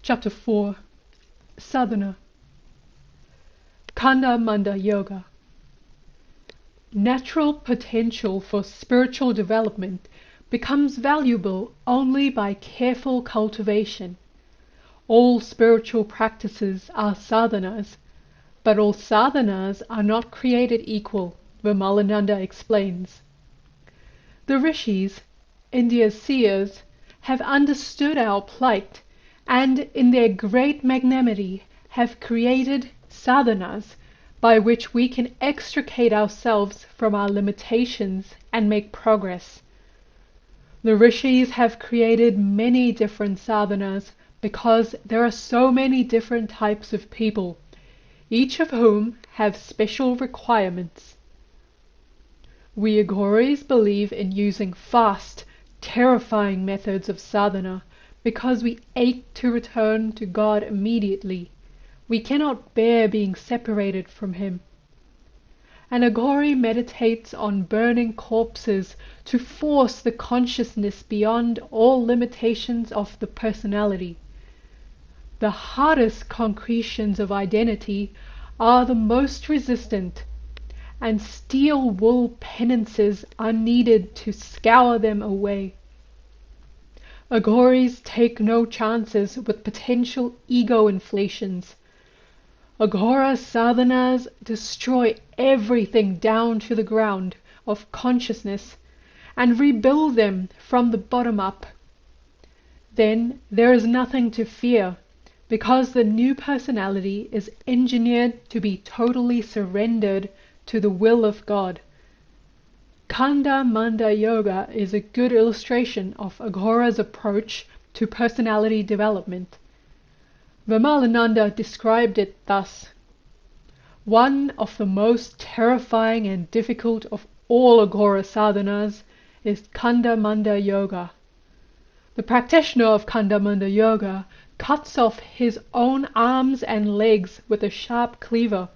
Chapter 4. Sadhana. Kandamanda Yoga. Natural potential for spiritual development becomes valuable only by careful cultivation. All spiritual practices are sadhanas, but all sadhanas are not created equal, Vimalananda explains. The rishis, India's seers, have understood our plight and in their great magnanimity have created sadhanas by which we can extricate ourselves from our limitations and make progress. The rishis have created many different sadhanas because there are so many different types of people, each of whom have special requirements. We Aghoris believe in using fast, terrifying methods of sadhana because we ache to return to God immediately. We cannot bear being separated from Him. An Aghori meditates on burning corpses to force the consciousness beyond all limitations of the personality. The hardest concretions of identity are the most resistant, and steel wool penances are needed to scour them away. Aghoris take no chances with potential ego inflations. Agora sadhanas destroy everything down to the ground of consciousness and rebuild them from the bottom up. Then there is nothing to fear, because the new personality is engineered to be totally surrendered to the will of God. Kandamanda Yoga is a good illustration of Aghora's approach to personality development. Vimalananda described it thus: one of the most terrifying and difficult of all Aghora sadhanas is kandamanda yoga. The practitioner of kandamanda yoga cuts off his own arms and legs with a sharp cleaver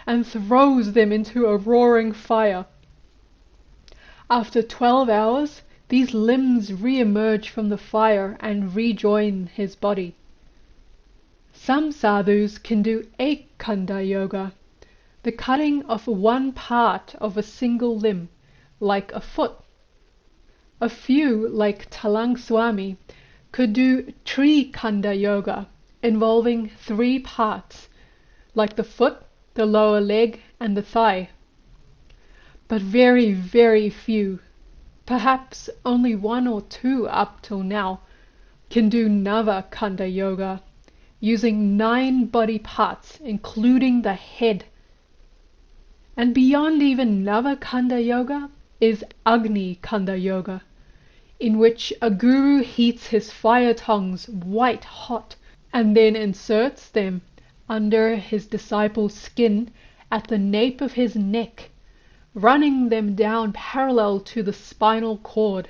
and throws them into a roaring fire. After 12 hours, these limbs re-emerge from the fire and rejoin his body. Some sadhus can do ekkhanda yoga, the cutting of one part of a single limb, like a foot. A few, like Talang Swami, could do trikanda yoga, involving 3 parts, like the foot, the lower leg, and the thigh. But very, very few, perhaps only 1 or 2 up till now, can do navakanda yoga, using 9 body parts, including the head. And beyond even navakanda yoga is Agni kanda yoga, in which a guru heats his fire tongs white hot and then inserts them under his disciple's skin at the nape of his neck, running them down parallel to the spinal cord.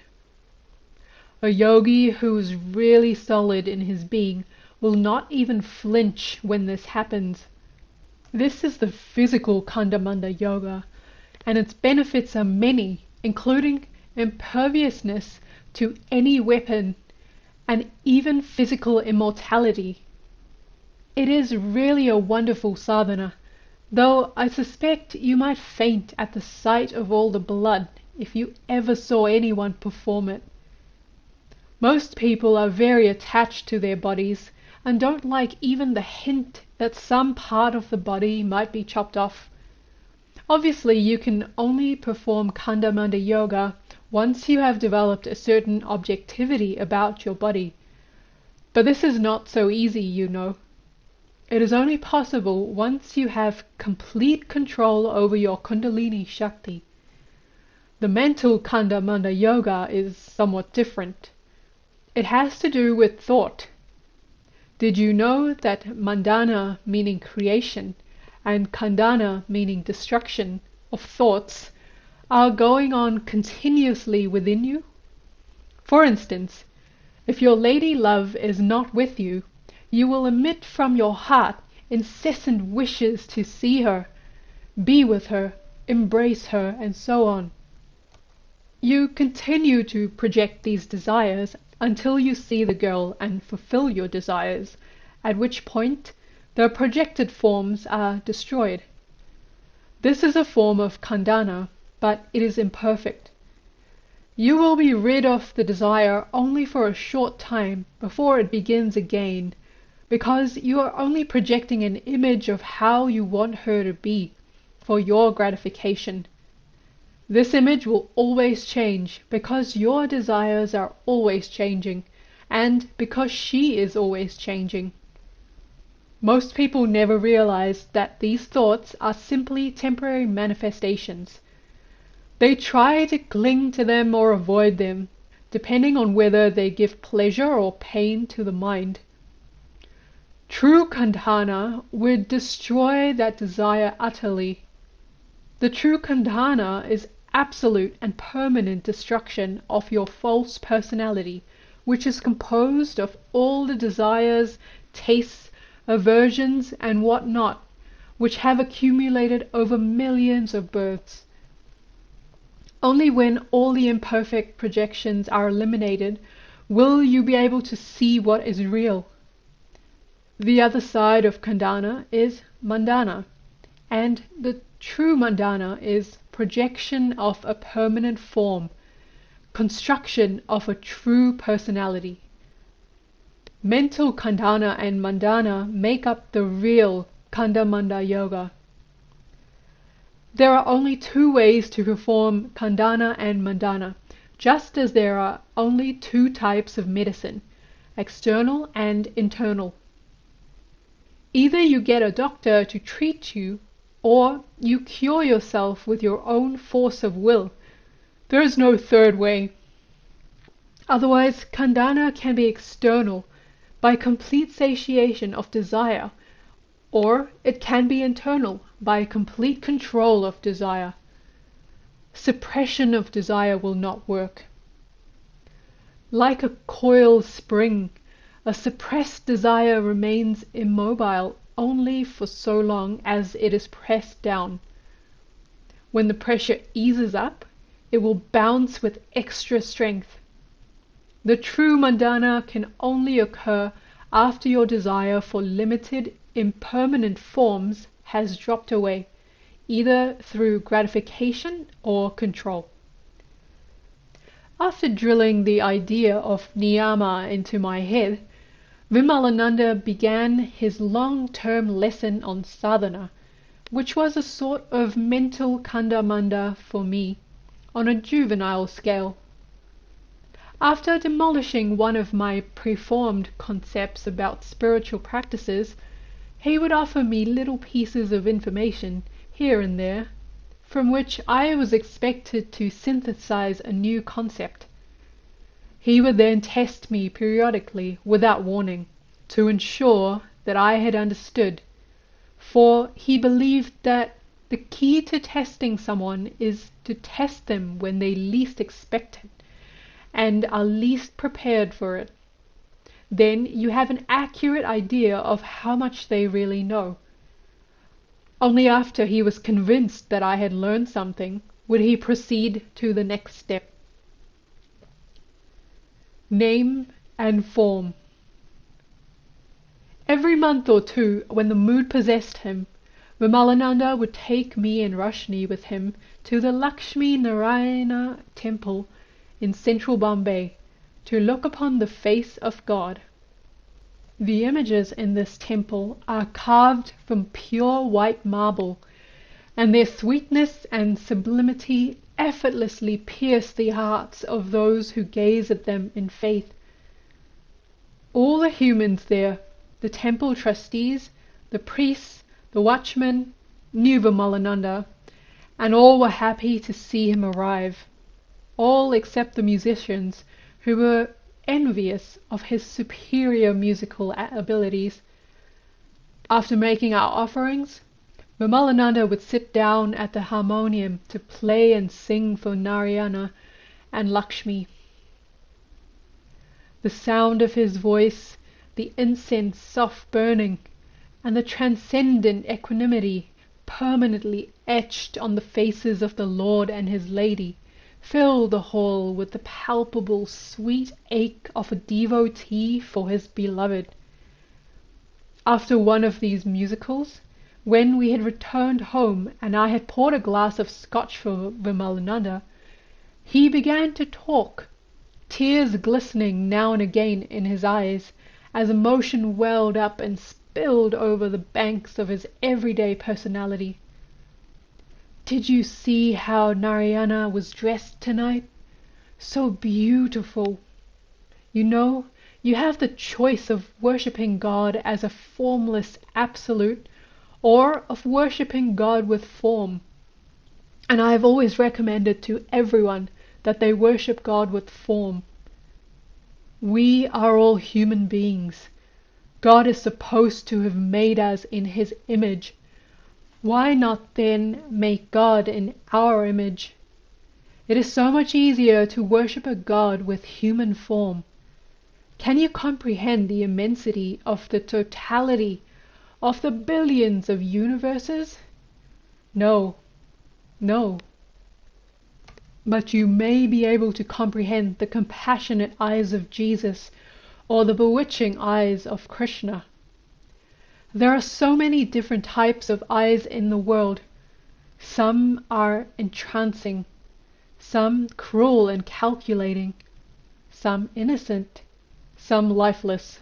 A yogi who is really solid in his being will not even flinch when this happens. This is the physical kandamanda yoga, and its benefits are many, including imperviousness to any weapon and even physical immortality. It is really a wonderful sadhana, though I suspect you might faint at the sight of all the blood if you ever saw anyone perform it. Most people are very attached to their bodies and don't like even the hint that some part of the body might be chopped off. Obviously, you can only perform kandamanda yoga once you have developed a certain objectivity about your body. But this is not so easy, you know. It is only possible once you have complete control over your Kundalini Shakti. The mental kandamanda yoga is somewhat different. It has to do with thought. Did you know that mandana, meaning creation, and kandana, meaning destruction, of thoughts, are going on continuously within you? For instance, if your lady love is not with you, you will emit from your heart incessant wishes to see her, be with her, embrace her, and so on. You continue to project these desires until you see the girl and fulfill your desires, at which point the projected forms are destroyed. This is a form of kandana, but it is imperfect. You will be rid of the desire only for a short time before it begins again, because you are only projecting an image of how you want her to be for your gratification. This image will always change because your desires are always changing, and because she is always changing. Most people never realize that these thoughts are simply temporary manifestations. They try to cling to them or avoid them, depending on whether they give pleasure or pain to the mind. True kandana would destroy that desire utterly. The true kandana is absolute and permanent destruction of your false personality, which is composed of all the desires, tastes, aversions, and what not, which have accumulated over millions of births. Only when all the imperfect projections are eliminated will you be able to see what is real. The other side of kandana is mandana, and the true mandana is projection of a permanent form, construction of a true personality. Mental kandana and mandana make up the real kandamanda yoga. There are only two ways to perform kandana and mandana, just as there are only two types of medicine, external and internal. Either you get a doctor to treat you, or you cure yourself with your own force of will. There is no third way. Otherwise, kandana can be external, by complete satiation of desire, or it can be internal, by complete control of desire. Suppression of desire will not work. Like a coiled spring, a suppressed desire remains immobile only for so long as it is pressed down. When the pressure eases up, it will bounce with extra strength. The true mandana can only occur after your desire for limited, impermanent forms has dropped away, either through gratification or control. After drilling the idea of niyama into my head, Vimalananda began his long-term lesson on sadhana, which was a sort of mental kandamanda for me, on a juvenile scale. After demolishing one of my preformed concepts about spiritual practices, he would offer me little pieces of information, here and there, from which I was expected to synthesize a new concept. He would then test me periodically, without warning, to ensure that I had understood, for he believed that the key to testing someone is to test them when they least expect it, and are least prepared for it. Then you have an accurate idea of how much they really know. Only after he was convinced that I had learned something would he proceed to the next step. Name and form. Every month or two, when the mood possessed him, Vimalananda would take me and Roshni with him to the Lakshmi Narayana temple in central Bombay to look upon the face of God. The images in this temple are carved from pure white marble, and their sweetness and sublimity effortlessly pierce the hearts of those who gaze at them in faith. All the humans there, the temple trustees, the priests, the watchmen, knew Vimalananda, and all were happy to see him arrive. All except the musicians, who were envious of his superior musical abilities. After making our offerings, Vimalananda would sit down at the harmonium to play and sing for Narayana and Lakshmi. The sound of his voice, the incense soft burning, and the transcendent equanimity permanently etched on the faces of the Lord and his lady filled the hall with the palpable sweet ache of a devotee for his beloved. after one of these musicals, when we had returned home and I had poured a glass of scotch for Vimalananda, he began to talk, tears glistening now and again in his eyes as emotion welled up and spilled over the banks of his everyday personality. "Did you see how Narayana was dressed tonight? So beautiful. You know, you have the choice of worshipping God as a formless absolute, or of worshipping God with form. And I have always recommended to everyone that they worship God with form. We are all human beings. God is supposed to have made us in His image. Why not then make God in our image? It is so much easier to worship a God with human form. Can you comprehend the immensity of the totality of the billions of universes? No, no. But you may be able to comprehend the compassionate eyes of Jesus or the bewitching eyes of Krishna. There are so many different types of eyes in the world. Some are entrancing, some cruel and calculating, some innocent, some lifeless.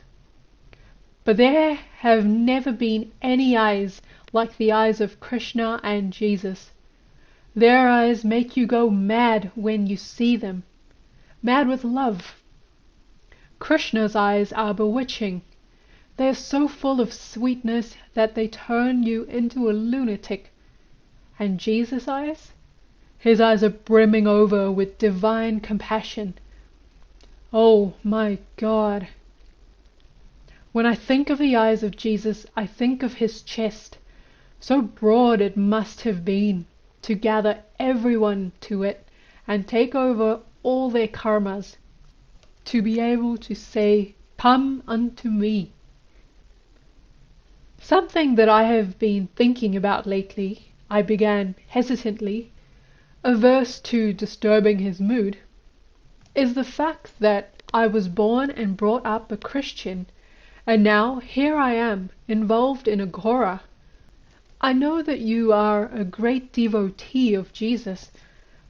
But there have never been any eyes like the eyes of Krishna and Jesus. Their eyes make you go mad when you see them, mad with love. Krishna's eyes are bewitching. They are so full of sweetness that they turn you into a lunatic. And Jesus' eyes? His eyes are brimming over with divine compassion. Oh my God! When I think of the eyes of Jesus, I think of his chest. So broad it must have been, to gather everyone to it and take over all their karmas, to be able to say, "Come unto me." Something that I have been thinking about lately, I began hesitantly, averse to disturbing his mood, is the fact that I was born and brought up a Christian, and now here I am, involved in Agora. I know that you are a great devotee of Jesus,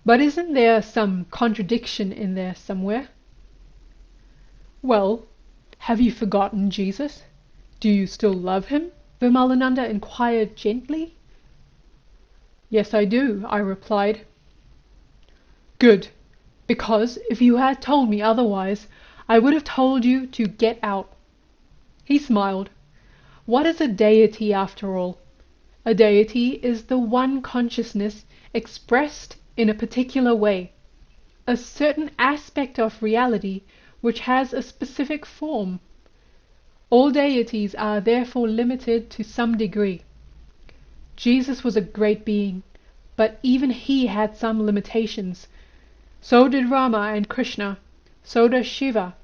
but isn't there some contradiction in there somewhere? Well, have you forgotten Jesus? Do you still love him? Vimalananda inquired gently. Yes, I do, I replied. Good, because if you had told me otherwise, I would have told you to get out. He smiled. What is a deity after all? A deity is the one consciousness expressed in a particular way, a certain aspect of reality which has a specific form. All deities are therefore limited to some degree. Jesus was a great being, but even he had some limitations. So did Rama and Krishna. So does Shiva.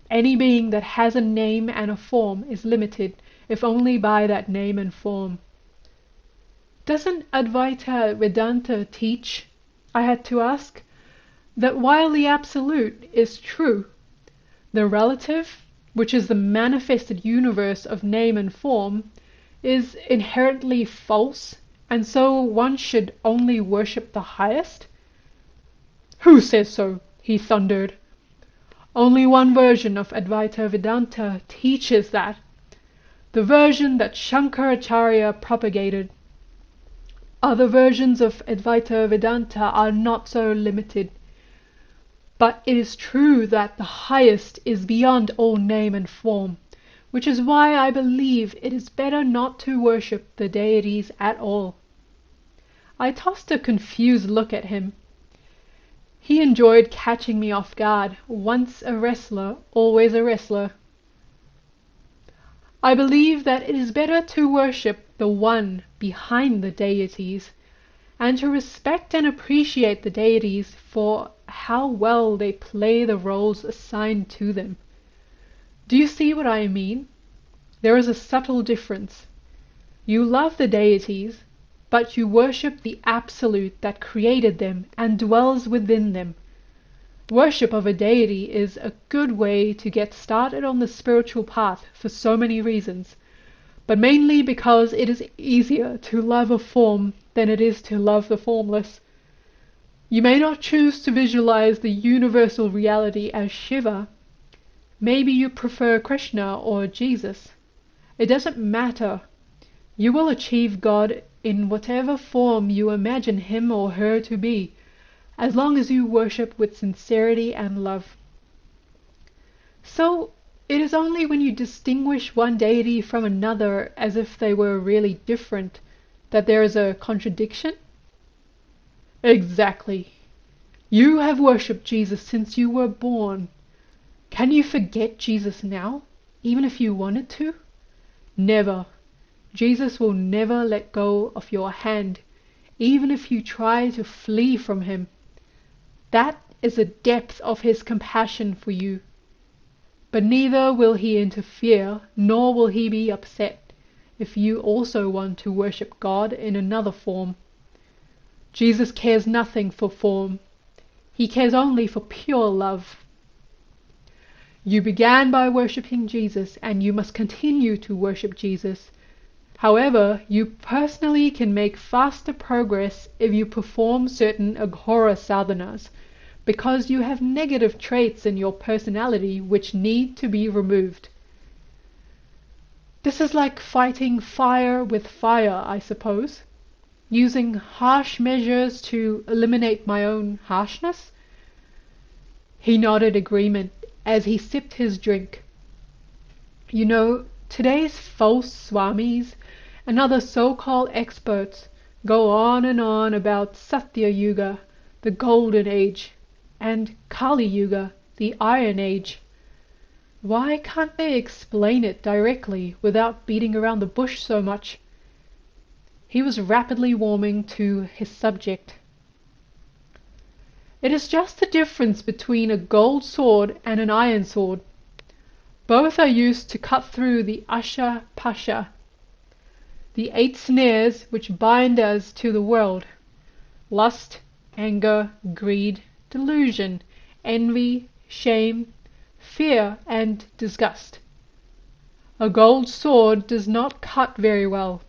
Any being that has a name and a form is limited, if only by that name and form. Doesn't Advaita Vedanta teach, I had to ask, that while the absolute is true, the relative, which is the manifested universe of name and form, is inherently false, and so one should only worship the highest? Who says so? He thundered. Only one version of Advaita Vedanta teaches that, the version that Shankaracharya propagated. Other versions of Advaita Vedanta are not so limited. But it is true that the highest is beyond all name and form, which is why I believe it is better not to worship the deities at all. I tossed a confused look at him. He enjoyed catching me off guard. Once a wrestler, always a wrestler. I believe that it is better to worship the one behind the deities, and to respect and appreciate the deities for how well they play the roles assigned to them. Do you see what I mean? There is a subtle difference. You love the deities, but you worship the absolute that created them and dwells within them. Worship of a deity is a good way to get started on the spiritual path for so many reasons. but mainly because it is easier to love a form than it is to love the formless. You may not choose to visualize the universal reality as Shiva. Maybe you prefer Krishna or Jesus. It doesn't matter. You will achieve God in whatever form you imagine him or her to be, as long as you worship with sincerity and love. So, it is only when you distinguish one deity from another as if they were really different that there is a contradiction? Exactly. You have worshipped Jesus since you were born. Can you forget Jesus now, even if you wanted to? Never. Jesus will never let go of your hand, even if you try to flee from him. That is the depth of his compassion for you. But neither will he interfere, nor will he be upset if you also want to worship God in another form. Jesus cares nothing for form. He cares only for pure love. You began by worshipping Jesus, and you must continue to worship Jesus. However, you personally can make faster progress if you perform certain Aghora sadhanas, because you have negative traits in your personality which need to be removed. This is like fighting fire with fire, I suppose. Using harsh measures to eliminate my own harshness? He nodded agreement as he sipped his drink. You know, today's false swamis and other so-called experts go on and on about Satya Yuga, the Golden Age, and Kali Yuga, the Iron Age. Why can't they explain it directly without beating around the bush so much? He was rapidly warming to his subject. It is just the difference between a gold sword and an iron sword. Both are used to cut through the asha pasha, the 8 snares which bind us to the world: lust, anger, greed, delusion, envy, shame, fear, and disgust. A gold sword does not cut very well.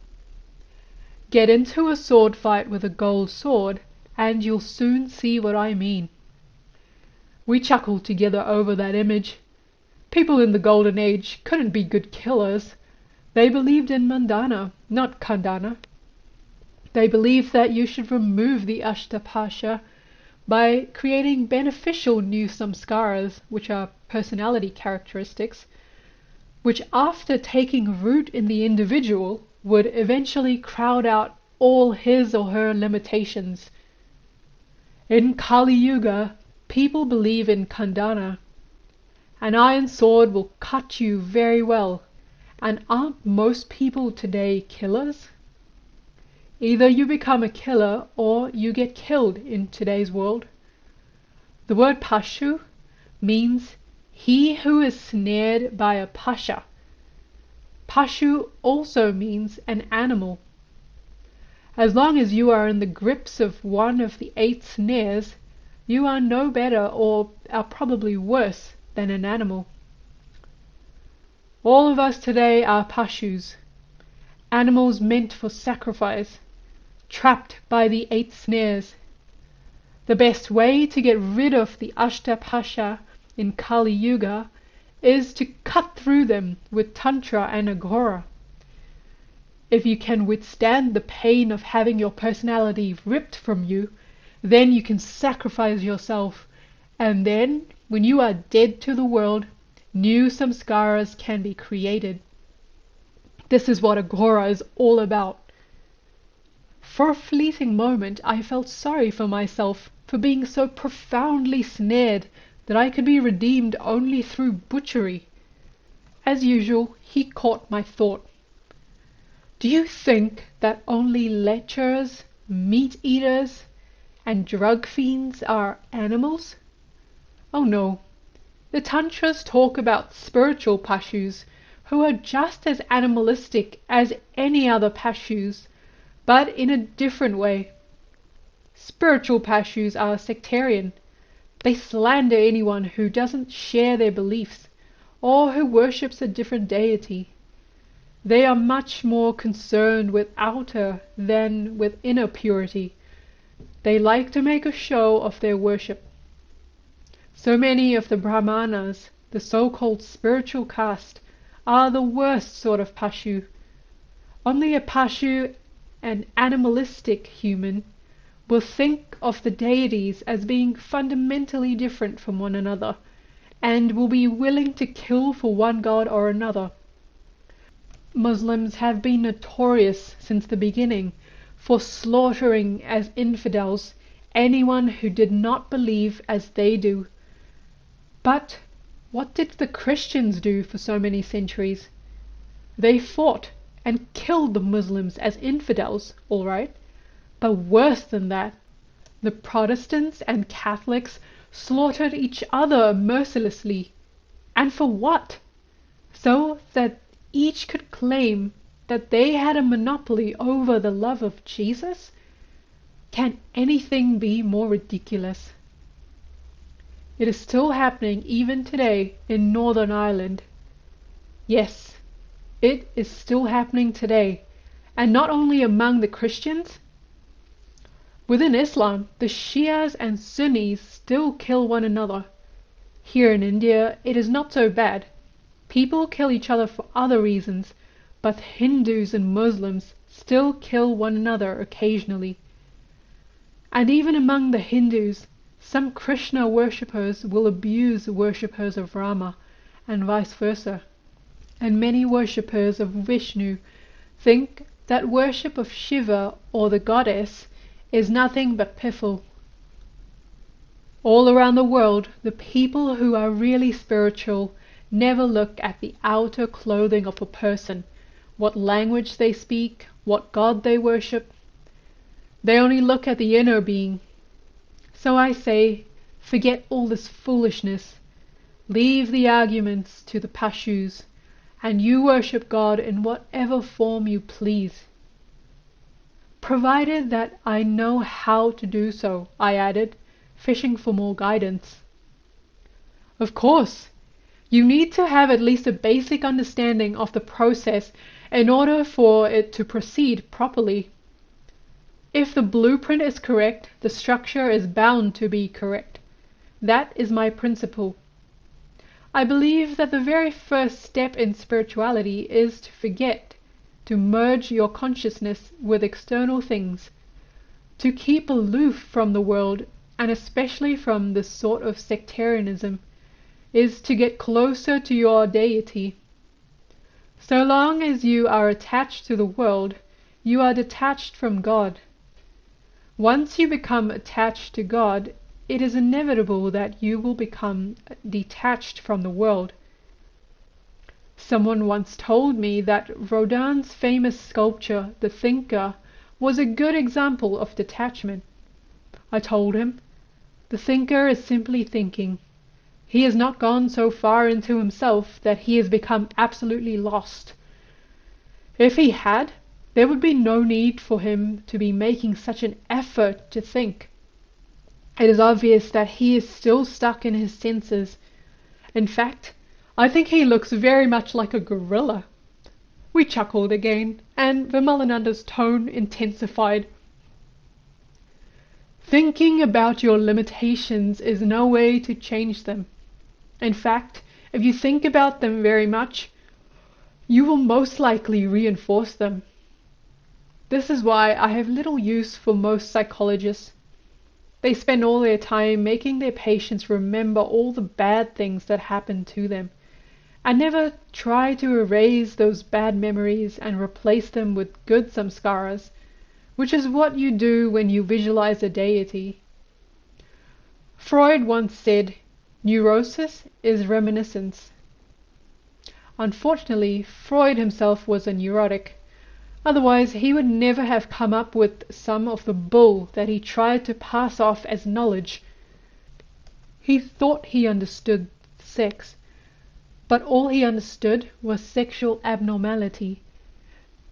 Get into a sword fight with a gold sword, and you'll soon see what I mean. We chuckled together over that image. People in the Golden Age couldn't be good killers. They believed in mandana, not kandana. They believed that you should remove the ashtapasha by creating beneficial new samskaras, which are personality characteristics, which after taking root in the individual would eventually crowd out all his or her limitations. In Kali Yuga, people believe in kandana. An iron sword will cut you very well, and aren't most people today killers? Either you become a killer or you get killed in today's world. The word pashu means he who is snared by a pasha. Pashu also means an animal. As long as you are in the grips of one of the 8 snares, you are no better or are probably worse than an animal. All of us today are pashus, animals meant for sacrifice, trapped by the 8 snares. The best way to get rid of the ashtapasha in Kali Yuga is to cut through them with Tantra and Agora. If you can withstand the pain of having your personality ripped from you, then you can sacrifice yourself, and then, when you are dead to the world, new samskaras can be created. This is what Agora is all about. For a fleeting moment, I felt sorry for myself for being so profoundly snared that I could be redeemed only through butchery. As usual, he caught my thought. Do you think that only lechers, meat-eaters, and drug fiends are animals? Oh no. The Tantras talk about spiritual pashus who are just as animalistic as any other pashus, but in a different way. Spiritual pashus are sectarian. They slander anyone who doesn't share their beliefs or who worships a different deity. They are much more concerned with outer than with inner purity. They like to make a show of their worship. So many of the Brahmanas, the so-called spiritual caste, are the worst sort of pashu. Only a pashu, an animalistic human, will think of the deities as being fundamentally different from one another, and will be willing to kill for one god or another. Muslims have been notorious since the beginning for slaughtering as infidels anyone who did not believe as they do. But what did the Christians do for so many centuries? They fought and killed the Muslims as infidels, all right. But worse than that, the Protestants and Catholics slaughtered each other mercilessly. And for what? So that each could claim that they had a monopoly over the love of Jesus? Can anything be more ridiculous? It is still happening even today in Northern Ireland. Yes, it is still happening today, and not only among the Christians. Within Islam, the Shias and Sunnis still kill one another. Here in India, it is not so bad. People kill each other for other reasons, but Hindus and Muslims still kill one another occasionally. And even among the Hindus, some Krishna worshippers will abuse worshippers of Rama, and vice versa. And many worshippers of Vishnu think that worship of Shiva or the goddess is nothing but piffle. All around the world, the people who are really spiritual never look at the outer clothing of a person, what language they speak, what god they worship. They only look at the inner being. So I say, forget all this foolishness. Leave the arguments to the pashus, and you worship God in whatever form you please. Provided that I know how to do so, I added, fishing for more guidance. Of course, you need to have at least a basic understanding of the process in order for it to proceed properly. If the blueprint is correct, the structure is bound to be correct. That is my principle. I believe that the very first step in spirituality is to forget, to merge your consciousness with external things, to keep aloof from the world, and especially from this sort of sectarianism, is to get closer to your deity. So long as you are attached to the world, you are detached from God. Once you become attached to God, it is inevitable that you will become detached from the world. Someone once told me that Rodin's famous sculpture, The Thinker, was a good example of detachment. I told him, the thinker is simply thinking. He has not gone so far into himself that he has become absolutely lost. If he had, there would be no need for him to be making such an effort to think. It is obvious that he is still stuck in his senses. In fact, I think he looks very much like a gorilla. We chuckled again, and Vimalananda's tone intensified. Thinking about your limitations is no way to change them. In fact, if you think about them very much, you will most likely reinforce them. This is why I have little use for most psychologists. They spend all their time making their patients remember all the bad things that happened to them, and never try to erase those bad memories and replace them with good samskaras, which is what you do when you visualize a deity. Freud once said, neurosis is reminiscence. Unfortunately, Freud himself was a neurotic. Otherwise, he would never have come up with some of the bull that he tried to pass off as knowledge. He thought he understood sex, but all he understood was sexual abnormality,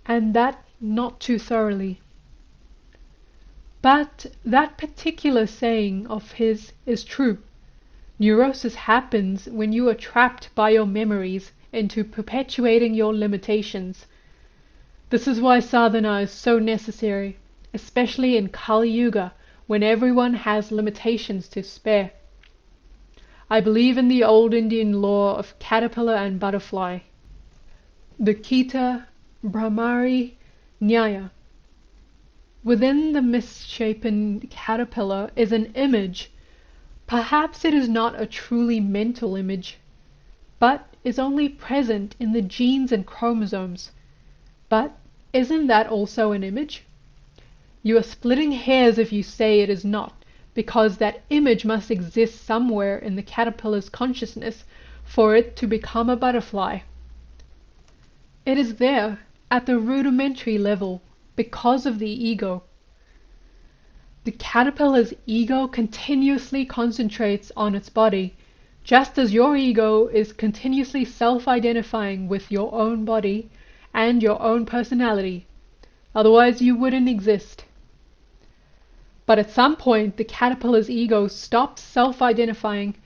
and that not too thoroughly. But that particular saying of his is true. Neurosis happens when you are trapped by your memories into perpetuating your limitations. This is why sadhana is so necessary, especially in Kali Yuga, when everyone has limitations to spare. I believe in the old Indian law of caterpillar and butterfly, the Kita Brahmari Nyaya. Within the misshapen caterpillar is an image. Perhaps it is not a truly mental image, but is only present in the genes and chromosomes. But isn't that also an image? You are splitting hairs if you say it is not, because that image must exist somewhere in the caterpillar's consciousness for it to become a butterfly. It is there, at the rudimentary level, because of the ego. The caterpillar's ego continuously concentrates on its body, just as your ego is continuously self-identifying with your own body and your own personality. Otherwise you wouldn't exist. But at some point the caterpillar's ego stops self-identifying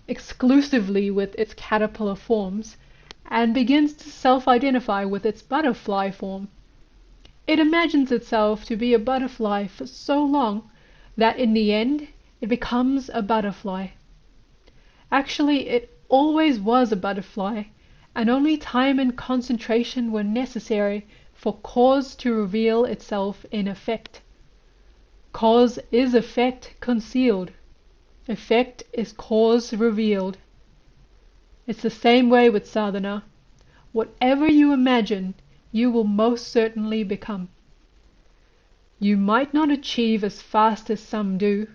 exclusively with its caterpillar forms and begins to self-identify with its butterfly form. It imagines itself to be a butterfly for so long that in the end it becomes a butterfly. Actually, it always was a butterfly, and only time and concentration were necessary for cause to reveal itself in effect. Cause is effect concealed. Effect is cause revealed. It's the same way with sadhana. Whatever you imagine, you will most certainly become. You might not achieve as fast as some do,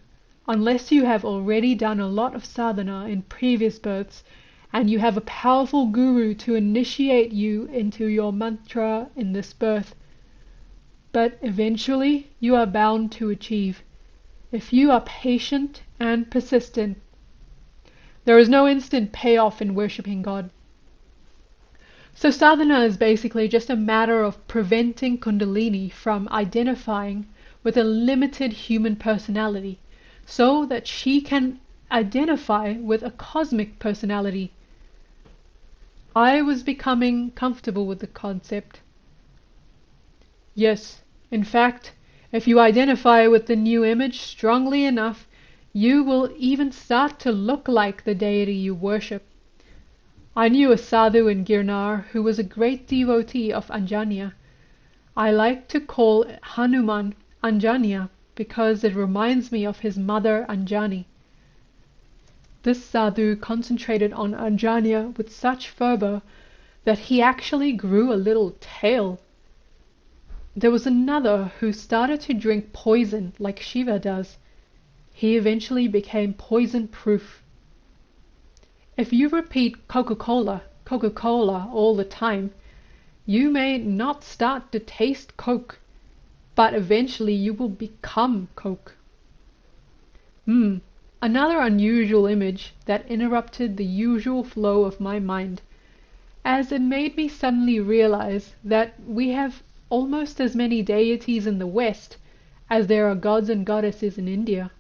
unless you have already done a lot of sadhana in previous births and you have a powerful guru to initiate you into your mantra in this birth. But eventually you are bound to achieve, if you are patient and persistent. There is no instant payoff in worshipping God. So sadhana is basically just a matter of preventing Kundalini from identifying with a limited human personality, so that she can identify with a cosmic personality. I was becoming comfortable with the concept. Yes, in fact, if you identify with the new image strongly enough, you will even start to look like the deity you worship. I knew a sadhu in Girnar who was a great devotee of Anjanya. I like to call Hanuman Anjanya because it reminds me of his mother Anjani. This sadhu concentrated on Anjanya with such fervor that he actually grew a little tail. There was another who started to drink poison like Shiva does. He eventually became poison-proof. If you repeat Coca-Cola, Coca-Cola all the time, you may not start to taste Coke, but eventually you will become Coke. Another unusual image that interrupted the usual flow of my mind, as it made me suddenly realize that we have almost as many deities in the West as there are gods and goddesses in India.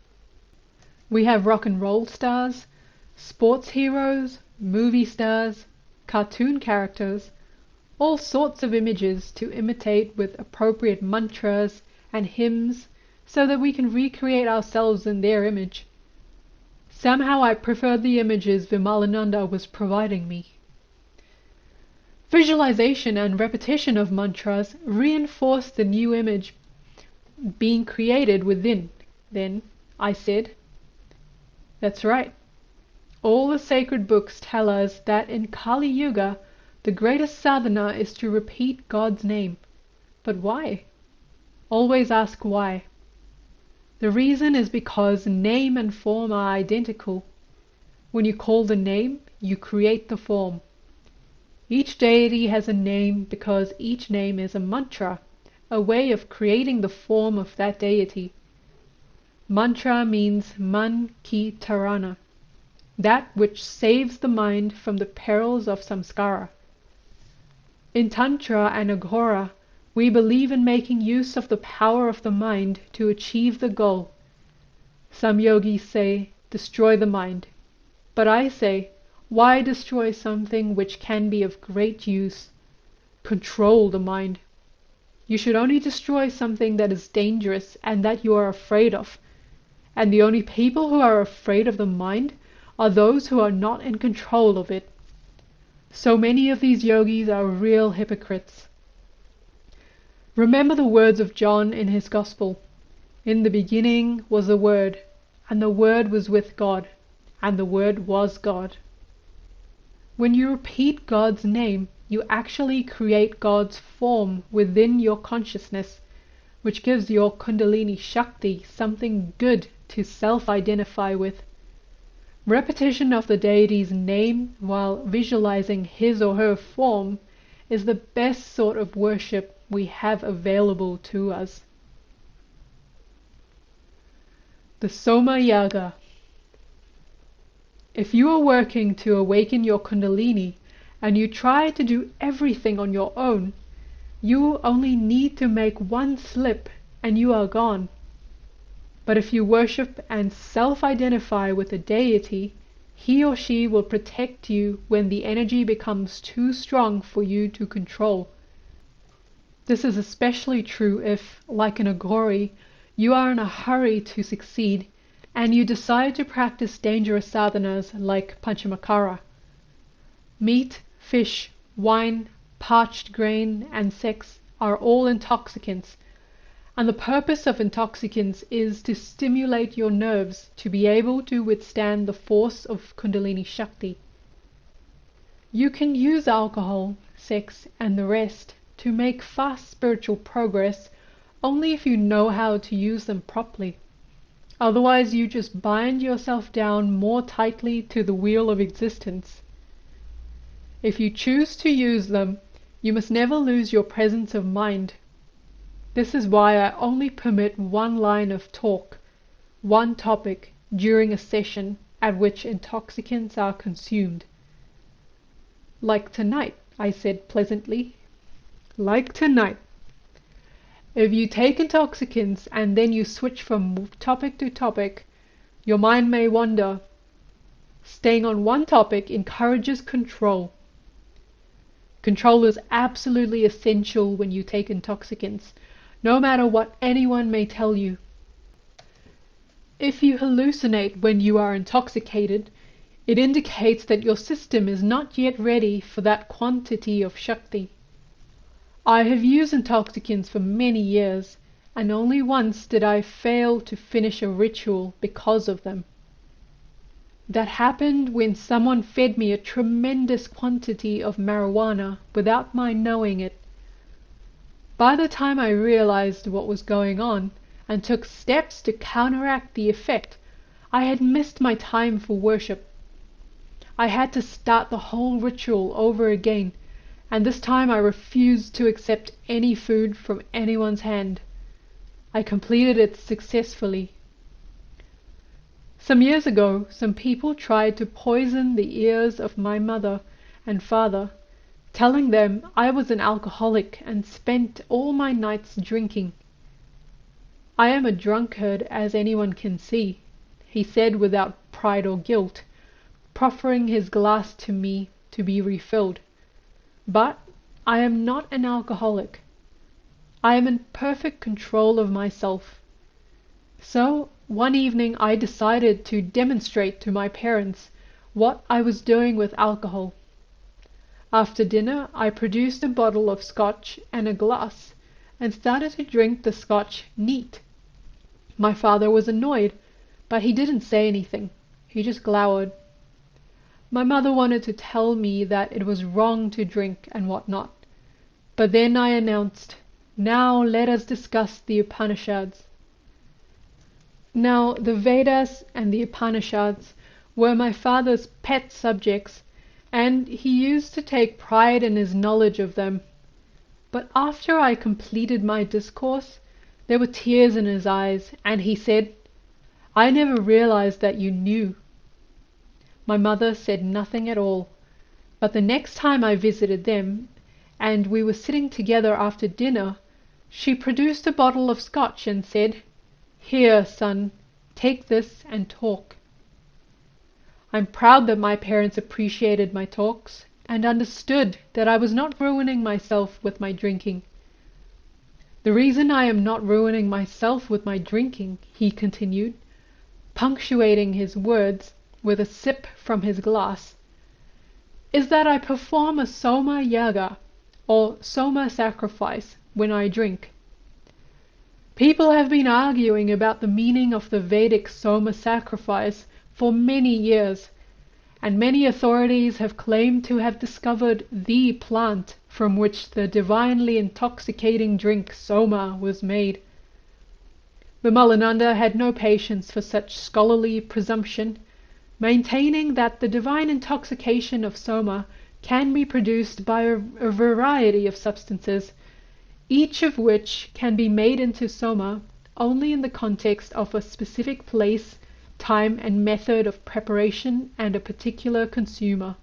We have rock and roll stars, sports heroes, movie stars, cartoon characters, all sorts of images to imitate with appropriate mantras and hymns so that we can recreate ourselves in their image. Somehow I preferred the images Vimalananda was providing me. Visualization and repetition of mantras reinforce the new image being created within. Then I said, that's right. All the sacred books tell us that in Kali Yuga, the greatest sadhana is to repeat God's name. But why? Always ask why. The reason is because name and form are identical. When you call the name, you create the form. Each deity has a name because each name is a mantra, a way of creating the form of that deity. Mantra means man ki tarana, that which saves the mind from the perils of samskara. In Tantra and Aghora, we believe in making use of the power of the mind to achieve the goal. Some yogis say, destroy the mind. But I say, why destroy something which can be of great use? control the mind. You should only destroy something that is dangerous and that you are afraid of. And the only people who are afraid of the mind are those who are not in control of it. So many of these yogis are real hypocrites. Remember the words of John in his Gospel. In the beginning was the Word, and the Word was with God, and the Word was God. When you repeat God's name, you actually create God's form within your consciousness, which gives your Kundalini Shakti something good to self-identify with. Repetition of the deity's name while visualizing his or her form is the best sort of worship we have available to us. The Soma Yaga. If you are working to awaken your Kundalini and you try to do everything on your own, you only need to make one slip and you are gone. But if you worship and self-identify with a deity, he or she will protect you when the energy becomes too strong for you to control. This is especially true if, like an Aghori, you are in a hurry to succeed and you decide to practice dangerous sadhanas like Panchamakara. Meat, fish, wine, parched grain, and sex are all intoxicants, and the purpose of intoxicants is to stimulate your nerves to be able to withstand the force of Kundalini Shakti. You can use alcohol, sex, and the rest to make fast spiritual progress only if you know how to use them properly. Otherwise, you just bind yourself down more tightly to the wheel of existence. If you choose to use them, you must never lose your presence of mind. This is why I only permit one line of talk, one topic, during a session at which intoxicants are consumed. Like tonight, I said pleasantly. Like tonight. If you take intoxicants and then you switch from topic to topic, your mind may wander. Staying on one topic encourages control. Control is absolutely essential when you take intoxicants, no matter what anyone may tell you. If you hallucinate when you are intoxicated, it indicates that your system is not yet ready for that quantity of Shakti. I have used intoxicants for many years, and only once did I fail to finish a ritual because of them. That happened when someone fed me a tremendous quantity of marijuana without my knowing it. By the time I realized what was going on and took steps to counteract the effect, I had missed my time for worship. I had to start the whole ritual over again, and this time I refused to accept any food from anyone's hand. I completed it successfully. Some years ago, some people tried to poison the ears of my mother and father, telling them I was an alcoholic and spent all my nights drinking. I am a drunkard, as anyone can see, he said without pride or guilt, proffering his glass to me to be refilled. But I am not an alcoholic. I am in perfect control of myself. So one evening I decided to demonstrate to my parents what I was doing with alcohol. After dinner I produced a bottle of scotch and a glass and started to drink the scotch neat. My father was annoyed, but he didn't say anything. He just glowered. My mother wanted to tell me that it was wrong to drink and what not. But then I announced, "Now let us discuss the Upanishads." Now the Vedas and the Upanishads were my father's pet subjects, and he used to take pride in his knowledge of them. But after I completed my discourse, there were tears in his eyes, and he said, "I never realized that you knew." My mother said nothing at all, but the next time I visited them, and we were sitting together after dinner, she produced a bottle of scotch and said, "Here, son, take this and talk." I'm proud that my parents appreciated my talks, and understood that I was not ruining myself with my drinking. The reason I am not ruining myself with my drinking, he continued, punctuating his words with a sip from his glass, is that I perform a soma yaga, or soma sacrifice, when I drink. People have been arguing about the meaning of the Vedic soma sacrifice for many years, and many authorities have claimed to have discovered the plant from which the divinely intoxicating drink soma was made. Vimalananda had no patience for such scholarly presumption, maintaining that the divine intoxication of soma can be produced by a variety of substances, each of which can be made into soma only in the context of a specific place, time and method of preparation and a particular consumer.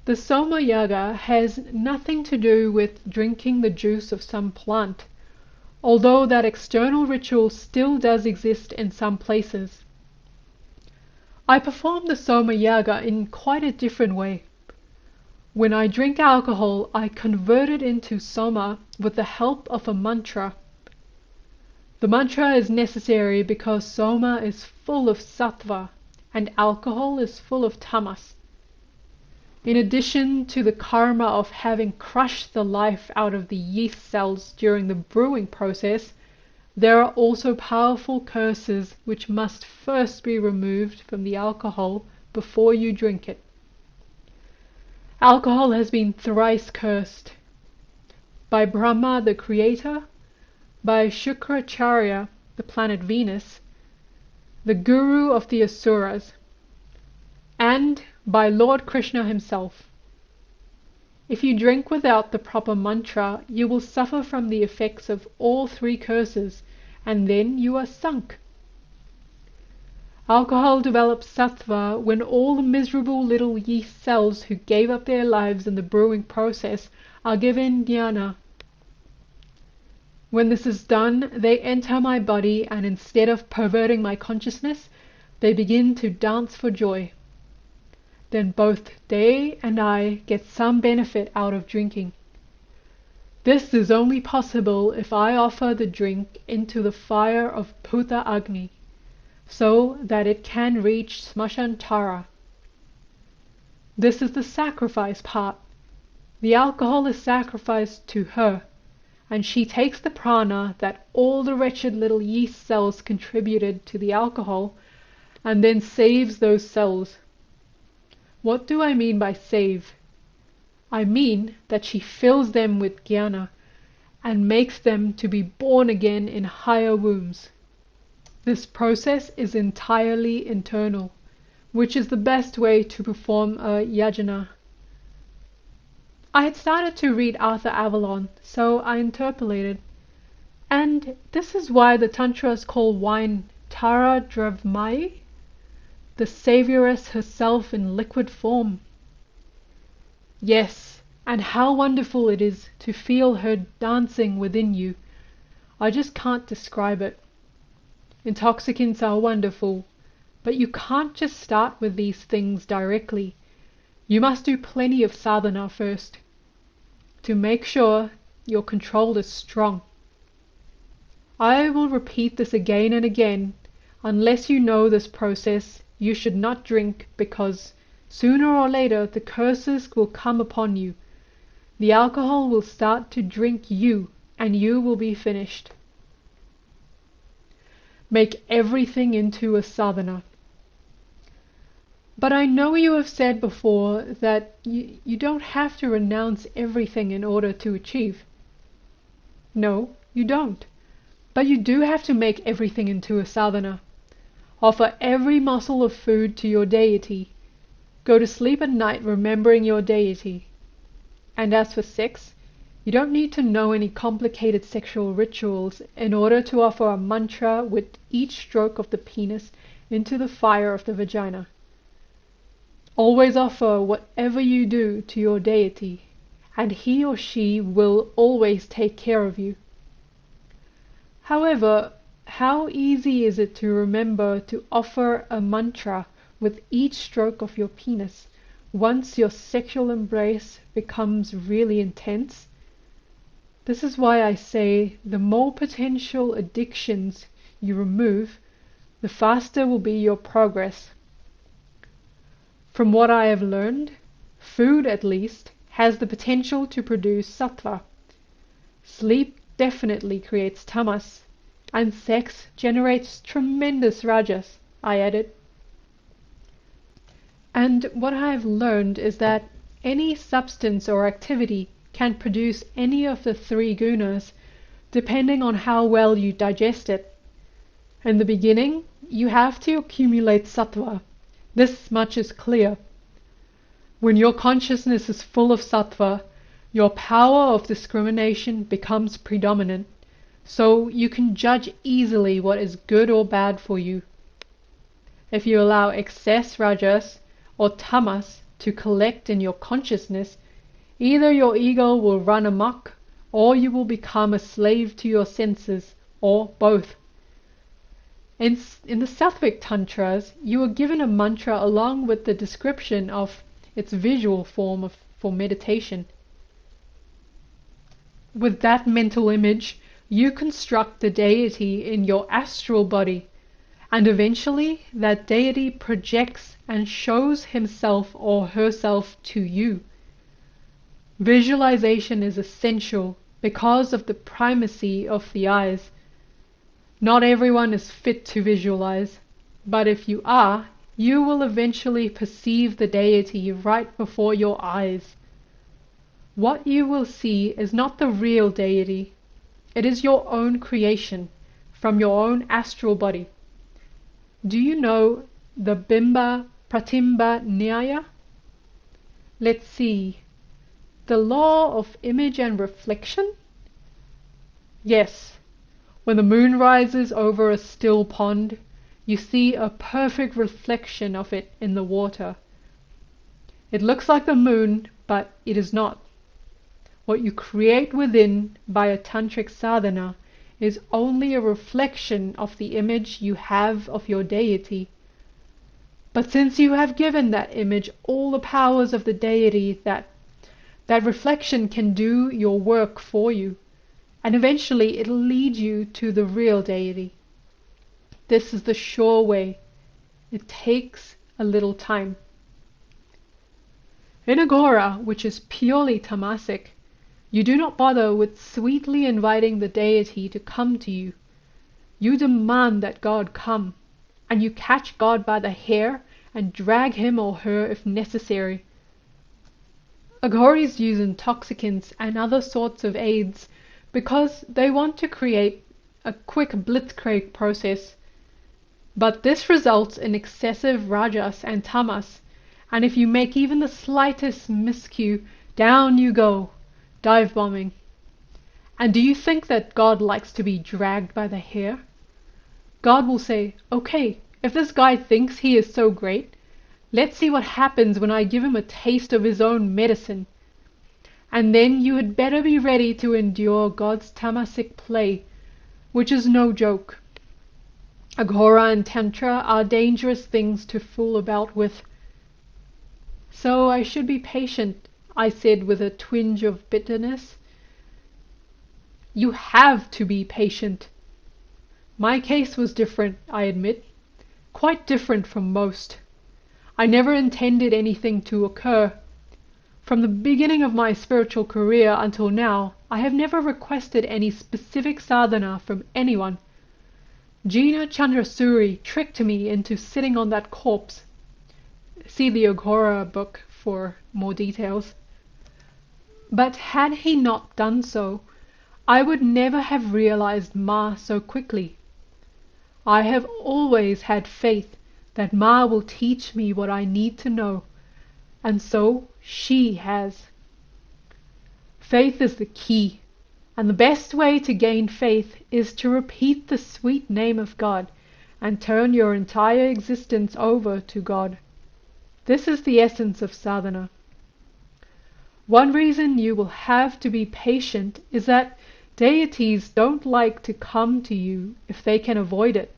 The soma yaga has nothing to do with drinking the juice of some plant, although that external ritual still does exist in some places. I perform the soma yaga in quite a different way. When I drink alcohol, I convert it into soma with the help of a mantra. The mantra is necessary because soma is full of sattva and alcohol is full of tamas. In addition to the karma of having crushed the life out of the yeast cells during the brewing process, there are also powerful curses which must first be removed from the alcohol before you drink it. Alcohol has been thrice cursed. By Brahma the creator, by Shukracharya, the planet Venus, the guru of the Asuras, and by Lord Krishna himself. If you drink without the proper mantra, you will suffer from the effects of all three curses, and then you are sunk. Alcohol develops sattva when all the miserable little yeast cells who gave up their lives in the brewing process are given jnana. When this is done, they enter my body, and instead of perverting my consciousness, they begin to dance for joy. Then both they and I get some benefit out of drinking. This is only possible if I offer the drink into the fire of Bhuta Agni, so that it can reach Smashantara. This is the sacrifice part. The alcohol is sacrificed to her, and she takes the prana that all the wretched little yeast cells contributed to the alcohol, and then saves those cells. What do I mean by save? I mean that she fills them with jnana and makes them to be born again in higher wombs. This process is entirely internal, which is the best way to perform a yajna. I had started to read Arthur Avalon, so I interpolated. And this is why the Tantras call wine Tara Dravmai, the Savioress herself in liquid form. Yes, and how wonderful it is to feel her dancing within you. I just can't describe it. Intoxicants are wonderful, but you can't just start with these things directly. You must do plenty of sadhana first, to make sure your control is strong. I will repeat this again and again. Unless you know this process, you should not drink, because sooner or later the curses will come upon you. The alcohol will start to drink you, and you will be finished. Make everything into a sadhana. But I know you have said before that you don't have to renounce everything in order to achieve. No, you don't. But you do have to make everything into a sadhana. Offer every morsel of food to your deity. Go to sleep at night remembering your deity. And as for sex, you don't need to know any complicated sexual rituals in order to offer a mantra with each stroke of the penis into the fire of the vagina. Always offer whatever you do to your deity, and he or she will always take care of you. However, how easy is it to remember to offer a mantra with each stroke of your penis, once your sexual embrace becomes really intense. This is why I say the more potential addictions you remove, the faster will be your progress. From what I have learned, food at least has the potential to produce sattva. Sleep definitely creates tamas, and sex generates tremendous rajas, I added. And what I have learned is that any substance or activity can produce any of the three gunas, depending on how well you digest it. In the beginning, you have to accumulate sattva. This much is clear. When your consciousness is full of sattva, your power of discrimination becomes predominant, so you can judge easily what is good or bad for you. If you allow excess rajas or tamas to collect in your consciousness, either your ego will run amok, or you will become a slave to your senses, or both. In the Sattvic Tantras, you are given a mantra along with the description of its visual form for meditation. With that mental image, you construct the deity in your astral body, and eventually that deity projects and shows himself or herself to you. Visualization is essential because of the primacy of the eyes. Not everyone is fit to visualize, but if you are, you will eventually perceive the deity right before your eyes. What you will see is not the real deity. It is your own creation, from your own astral body. Do you know the Bimba Pratimba Nyaya? Let's see. The law of image and reflection? Yes. When the moon rises over a still pond, you see a perfect reflection of it in the water. It looks like the moon, but it is not. What you create within by a tantric sadhana is only a reflection of the image you have of your deity. But since you have given that image all the powers of the deity, that reflection can do your work for you, and eventually it'll lead you to the real deity. This is the sure way. It takes a little time. In Agora, which is purely tamasic, you do not bother with sweetly inviting the deity to come to you. You demand that God come, and you catch God by the hair and drag him or her if necessary. Aghoris use intoxicants and other sorts of aids because they want to create a quick blitzkrieg process. But this results in excessive rajas and tamas, and if you make even the slightest miscue, down you go, dive bombing. And do you think that God likes to be dragged by the hair? God will say, okay, if this guy thinks he is so great, let's see what happens when I give him a taste of his own medicine. And then you had better be ready to endure God's tamasic play, which is no joke. Aghora and Tantra are dangerous things to fool about with. So I should be patient, I said with a twinge of bitterness. You have to be patient. My case was different, I admit. Quite different from most. I never intended anything to occur. From the beginning of my spiritual career until now, I have never requested any specific sadhana from anyone. Jina Chandrasuri tricked me into sitting on that corpse. See the Agora book for more details. But had he not done so, I would never have realized Ma so quickly. I have always had faith that Ma will teach me what I need to know, and so she has. Faith is the key, and the best way to gain faith is to repeat the sweet name of God and turn your entire existence over to God. This is the essence of sadhana. One reason you will have to be patient is that deities don't like to come to you if they can avoid it.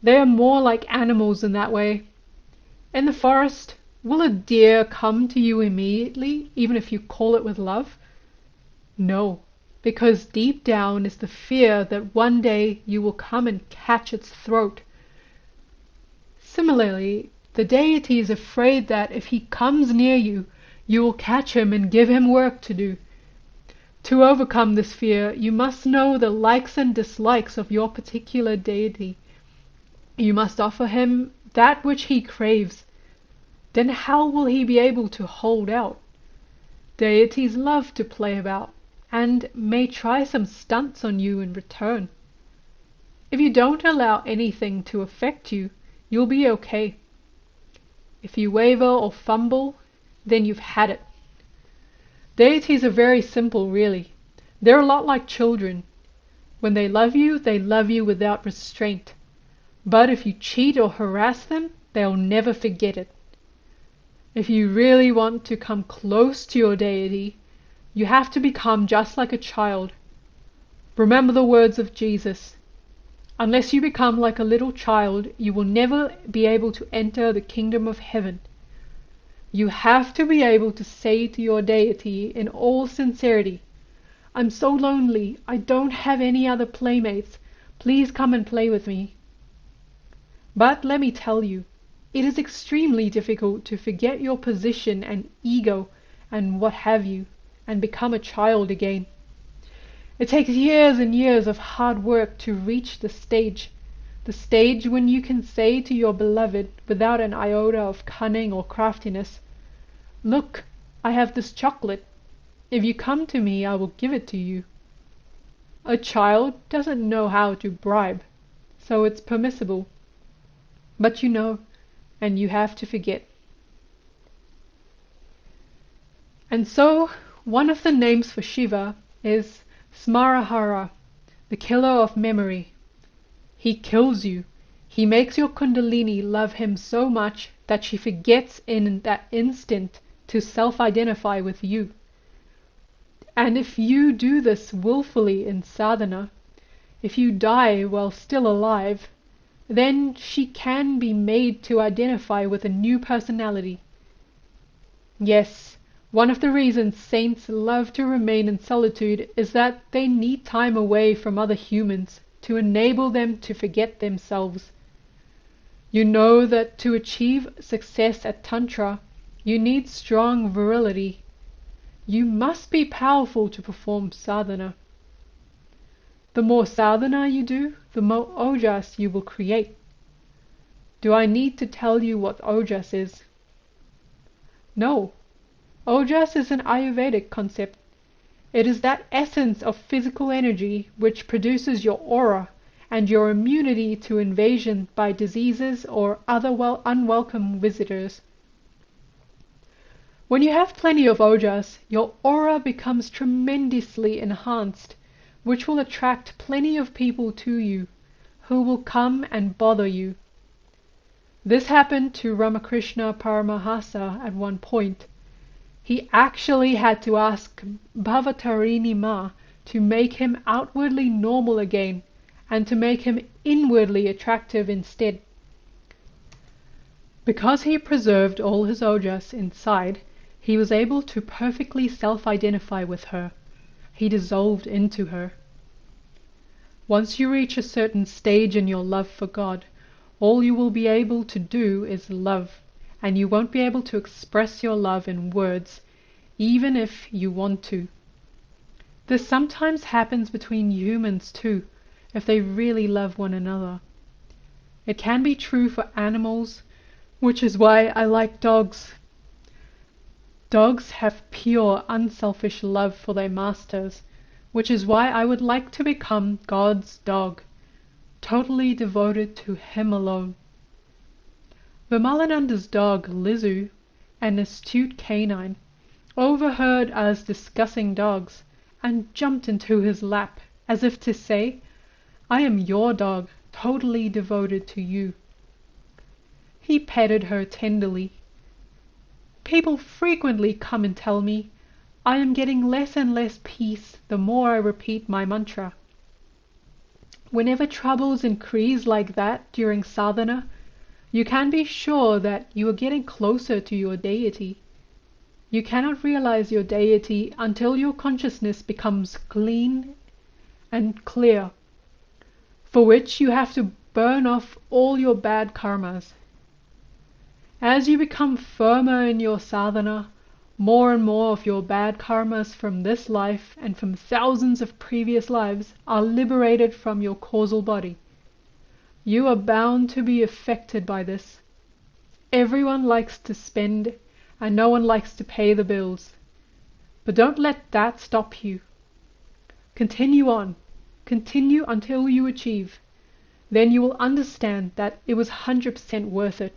They are more like animals in that way. In the forest, Will a deer come to you immediately, even if you call it with love? No, because deep down is the fear that one day you will come and catch its throat. Similarly, the deity is afraid that if he comes near you, you will catch him and give him work to do. To overcome this fear, you must know the likes and dislikes of your particular deity. You must offer him that which he craves. Then how will he be able to hold out? Deities love to play about, and may try some stunts on you in return. If you don't allow anything to affect you, you'll be okay. If you waver or fumble, then you've had it. Deities are very simple, really. They're a lot like children. When they love you without restraint. But if you cheat or harass them, they'll never forget it. If you really want to come close to your deity, you have to become just like a child. Remember the words of Jesus. Unless you become like a little child, you will never be able to enter the kingdom of heaven. You have to be able to say to your deity in all sincerity, I'm so lonely, I don't have any other playmates, please come and play with me. But let me tell you, it is extremely difficult to forget your position and ego and what have you, and become a child again. It takes years and years of hard work to reach the stage when you can say to your beloved without an iota of cunning or craftiness, look, I have this chocolate. If you come to me, I will give it to you. A child doesn't know how to bribe, so it's permissible. But you know, and you have to forget. And so, one of the names for Shiva is Smarahara, the killer of memory. He kills you. He makes your Kundalini love him so much that she forgets in that instant to self-identify with you. And if you do this willfully in sadhana, if you die while still alive, then she can be made to identify with a new personality. Yes, one of the reasons saints love to remain in solitude is that they need time away from other humans to enable them to forget themselves. You know that to achieve success at Tantra, you need strong virility. You must be powerful to perform sadhana. The more sadhana you do, the more ojas you will create. Do I need to tell you what ojas is? No. Ojas is an Ayurvedic concept. It is that essence of physical energy which produces your aura and your immunity to invasion by diseases or other unwelcome visitors. When you have plenty of ojas, your aura becomes tremendously enhanced, which will attract plenty of people to you, who will come and bother you. This happened to Ramakrishna Paramahasa at one point. He actually had to ask Bhavatarini Ma to make him outwardly normal again, and to make him inwardly attractive instead. Because he preserved all his ojas inside, he was able to perfectly self-identify with her. He dissolved into her. Once you reach a certain stage in your love for God, all you will be able to do is love, and you won't be able to express your love in words, even if you want to. This sometimes happens between humans too, if they really love one another. It can be true for animals, which is why I like dogs. Dogs have pure, unselfish love for their masters, which is why I would like to become God's dog, totally devoted to him alone. Vimalananda's dog, Lizu, an astute canine, overheard us discussing dogs, and jumped into his lap, as if to say, I am your dog, totally devoted to you. He petted her tenderly. People frequently come and tell me, I am getting less and less peace the more I repeat my mantra. Whenever troubles increase like that during sadhana, You can be sure that you are getting closer to your deity. You cannot realize your deity until your consciousness becomes clean and clear, for which you have to burn off all your bad karmas. As you become firmer in your sadhana, more and more of your bad karmas from this life and from thousands of previous lives are liberated from your causal body. You are bound to be affected by this. Everyone likes to spend, and no one likes to pay the bills. But don't let that stop you. Continue on. Continue until you achieve. Then you will understand that it was 100% worth it.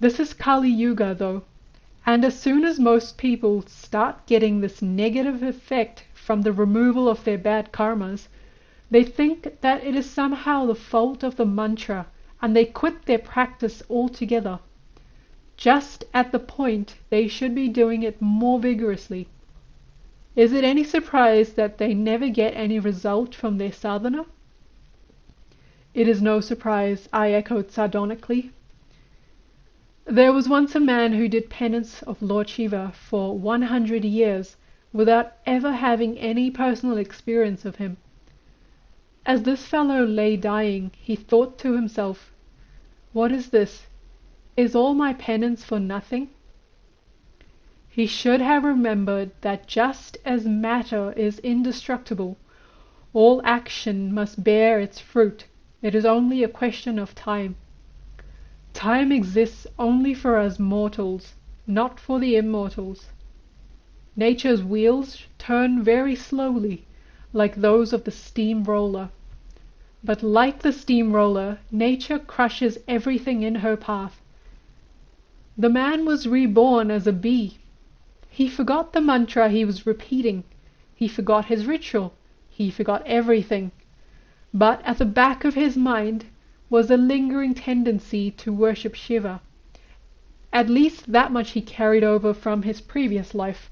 This is Kali Yuga though, and as soon as most people start getting this negative effect from the removal of their bad karmas, they think that it is somehow the fault of the mantra, and they quit their practice altogether, just at the point they should be doing it more vigorously. Is it any surprise that they never get any result from their sadhana? It is no surprise, I echoed sardonically. There was once a man who did penance of Lord Shiva for 100 years without ever having any personal experience of him. As this fellow lay dying, he thought to himself, "What is this? Is all my penance for nothing?" He should have remembered that just as matter is indestructible, all action must bear its fruit. It is only a question of time. Time exists only for us mortals, not for the immortals. Nature's wheels turn very slowly, like those of the steamroller. But like the steamroller, nature crushes everything in her path. The man was reborn as a bee. He forgot the mantra he was repeating. He forgot his ritual. He forgot everything. But at the back of his mind was a lingering tendency to worship Shiva. At least that much he carried over from his previous life.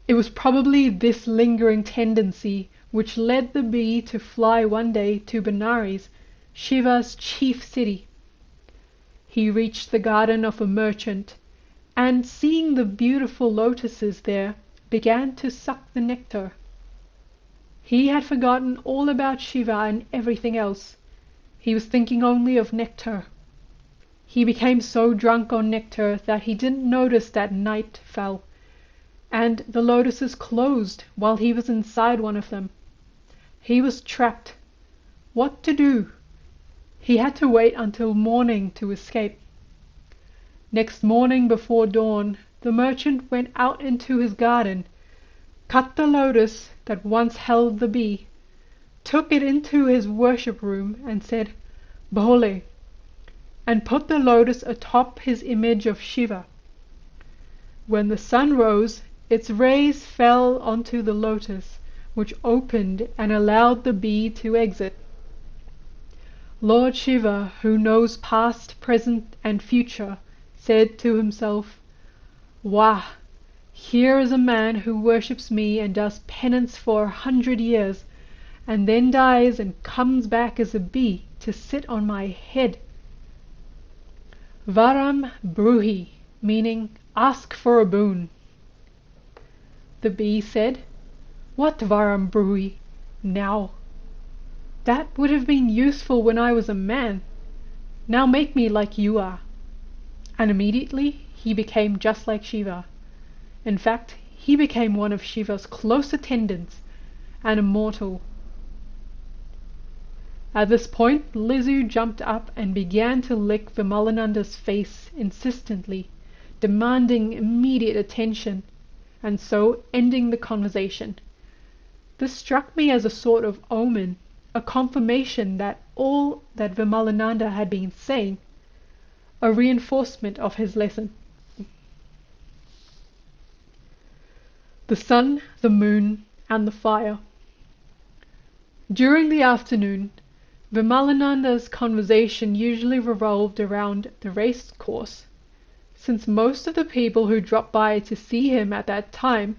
It was probably this lingering tendency which led the bee to fly one day to Benares, Shiva's chief city. He reached the garden of a merchant, and seeing the beautiful lotuses there, began to suck the nectar. He had forgotten all about Shiva and everything else. He was thinking only of nectar. He became so drunk on nectar that he didn't notice that night fell, and the lotuses closed while he was inside one of them. He was trapped. What to do? He had to wait until morning to escape. Next morning before dawn, the merchant went out into his garden, cut the lotus that once held the bee, took it into his worship room and said, "Bhole," and put the lotus atop his image of Shiva. When the sun rose, its rays fell onto the lotus, which opened and allowed the bee to exit. Lord Shiva, who knows past, present, and future, said to himself, "Wah! Here is a man who worships me and does penance for 100 years, and then dies and comes back as a bee to sit on my head." Varam bruhi, meaning ask for a boon. The bee said, "What varam bruhi now? That would have been useful when I was a man. Now make me like you are." And immediately he became just like Shiva. In fact, he became one of Shiva's close attendants, an immortal. At this point, Lizu jumped up and began to lick Vimalananda's face insistently, demanding immediate attention, and so ending the conversation. This struck me as a sort of omen, a confirmation that all that Vimalananda had been saying, a reinforcement of his lesson. The sun, the moon, and the fire. During the afternoon, Vimalananda's conversation usually revolved around the race course, since most of the people who dropped by to see him at that time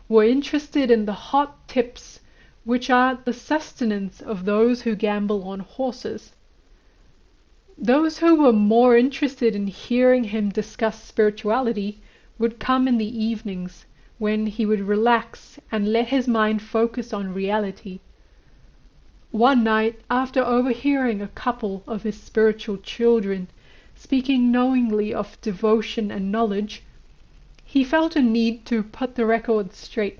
were interested in the hot tips, which are the sustenance of those who gamble on horses. Those who were more interested in hearing him discuss spirituality would come in the evenings, when he would relax and let his mind focus on reality. One night, after overhearing a couple of his spiritual children speaking knowingly of devotion and knowledge, he felt a need to put the record straight.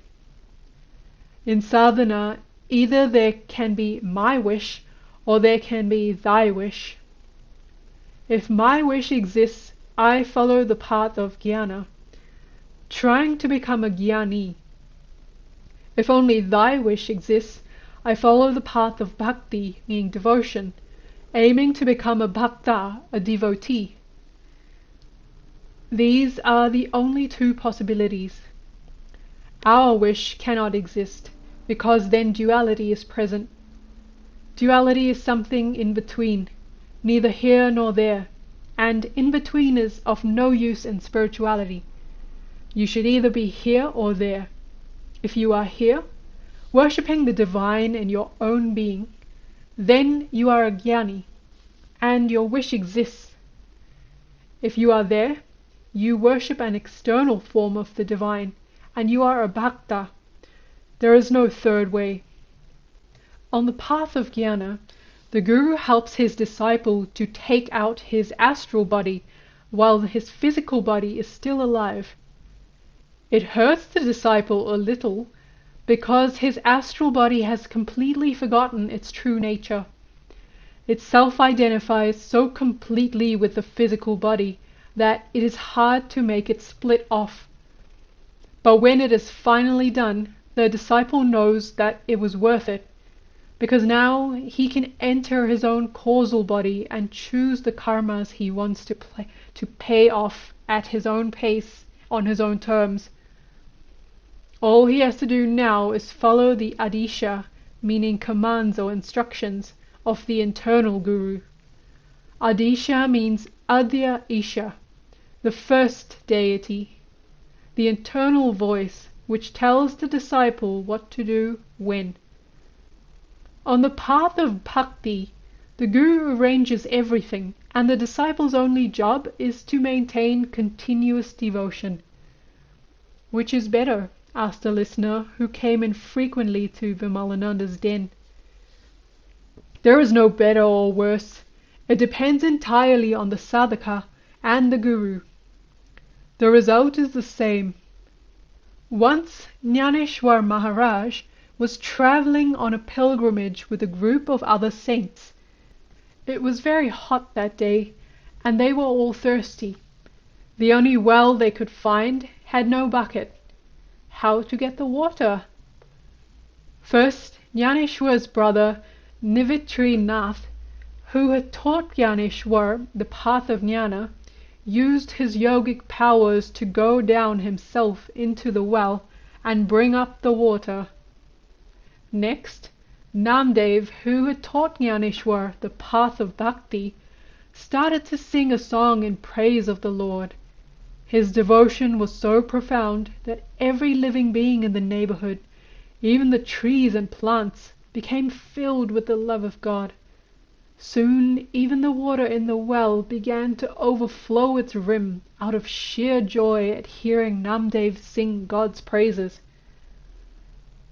In sadhana, either there can be my wish or there can be thy wish. If my wish exists, I follow the path of jnana, trying to become a jnani. If only thy wish exists, I follow the path of bhakti, meaning devotion, aiming to become a bhakta, a devotee. These are the only two possibilities. Our wish cannot exist, because then duality is present. Duality is something in between, neither here nor there, and in between is of no use in spirituality. You should either be here or there. If you are here, worshipping the divine in your own being, then you are a jnani, and your wish exists. If you are there, you worship an external form of the divine, and you are a bhakta. There is no third way. On the path of jnana, the guru helps his disciple to take out his astral body while his physical body is still alive. It hurts the disciple a little, because his astral body has completely forgotten its true nature. It self-identifies so completely with the physical body that it is hard to make it split off. But when it is finally done, the disciple knows that it was worth it, because now he can enter his own causal body and choose the karmas he wants to pay off at his own pace, on his own terms. All he has to do now is follow the adisha, meaning commands or instructions, of the internal guru. Adisha means Adya Isha, the first deity, the internal voice which tells the disciple what to do when. On the path of bhakti, the guru arranges everything, and the disciple's only job is to maintain continuous devotion. Which is better? Asked a listener who came in frequently to Vimalananda's den. There is no better or worse. It depends entirely on the sadhaka and the guru. The result is the same. Once Yaneshwar Maharaj was travelling on a pilgrimage with a group of other saints. It was very hot that day, and they were all thirsty. The only well they could find had no bucket. How to get the water? First, Yaneshwar's brother Nivitrinath, who had taught Yaneshwar the path of jnana, used his yogic powers to go down himself into the well and bring up the water. Next, Namdev, who had taught Yaneshwar the path of bhakti, started to sing a song in praise of the Lord. His devotion was so profound that every living being in the neighborhood, even the trees and plants, became filled with the love of God. Soon even the water in the well began to overflow its rim out of sheer joy at hearing Namdev sing God's praises.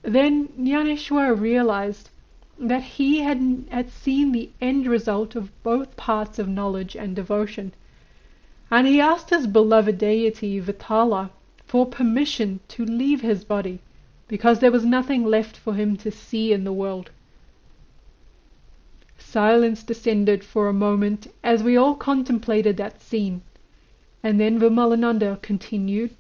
Then Yaneshwar realized that he had seen the end result of both parts of knowledge and devotion, and he asked his beloved deity Vitala for permission to leave his body, because there was nothing left for him to see in the world. Silence descended for a moment as we all contemplated that scene, and then Vimalananda continued.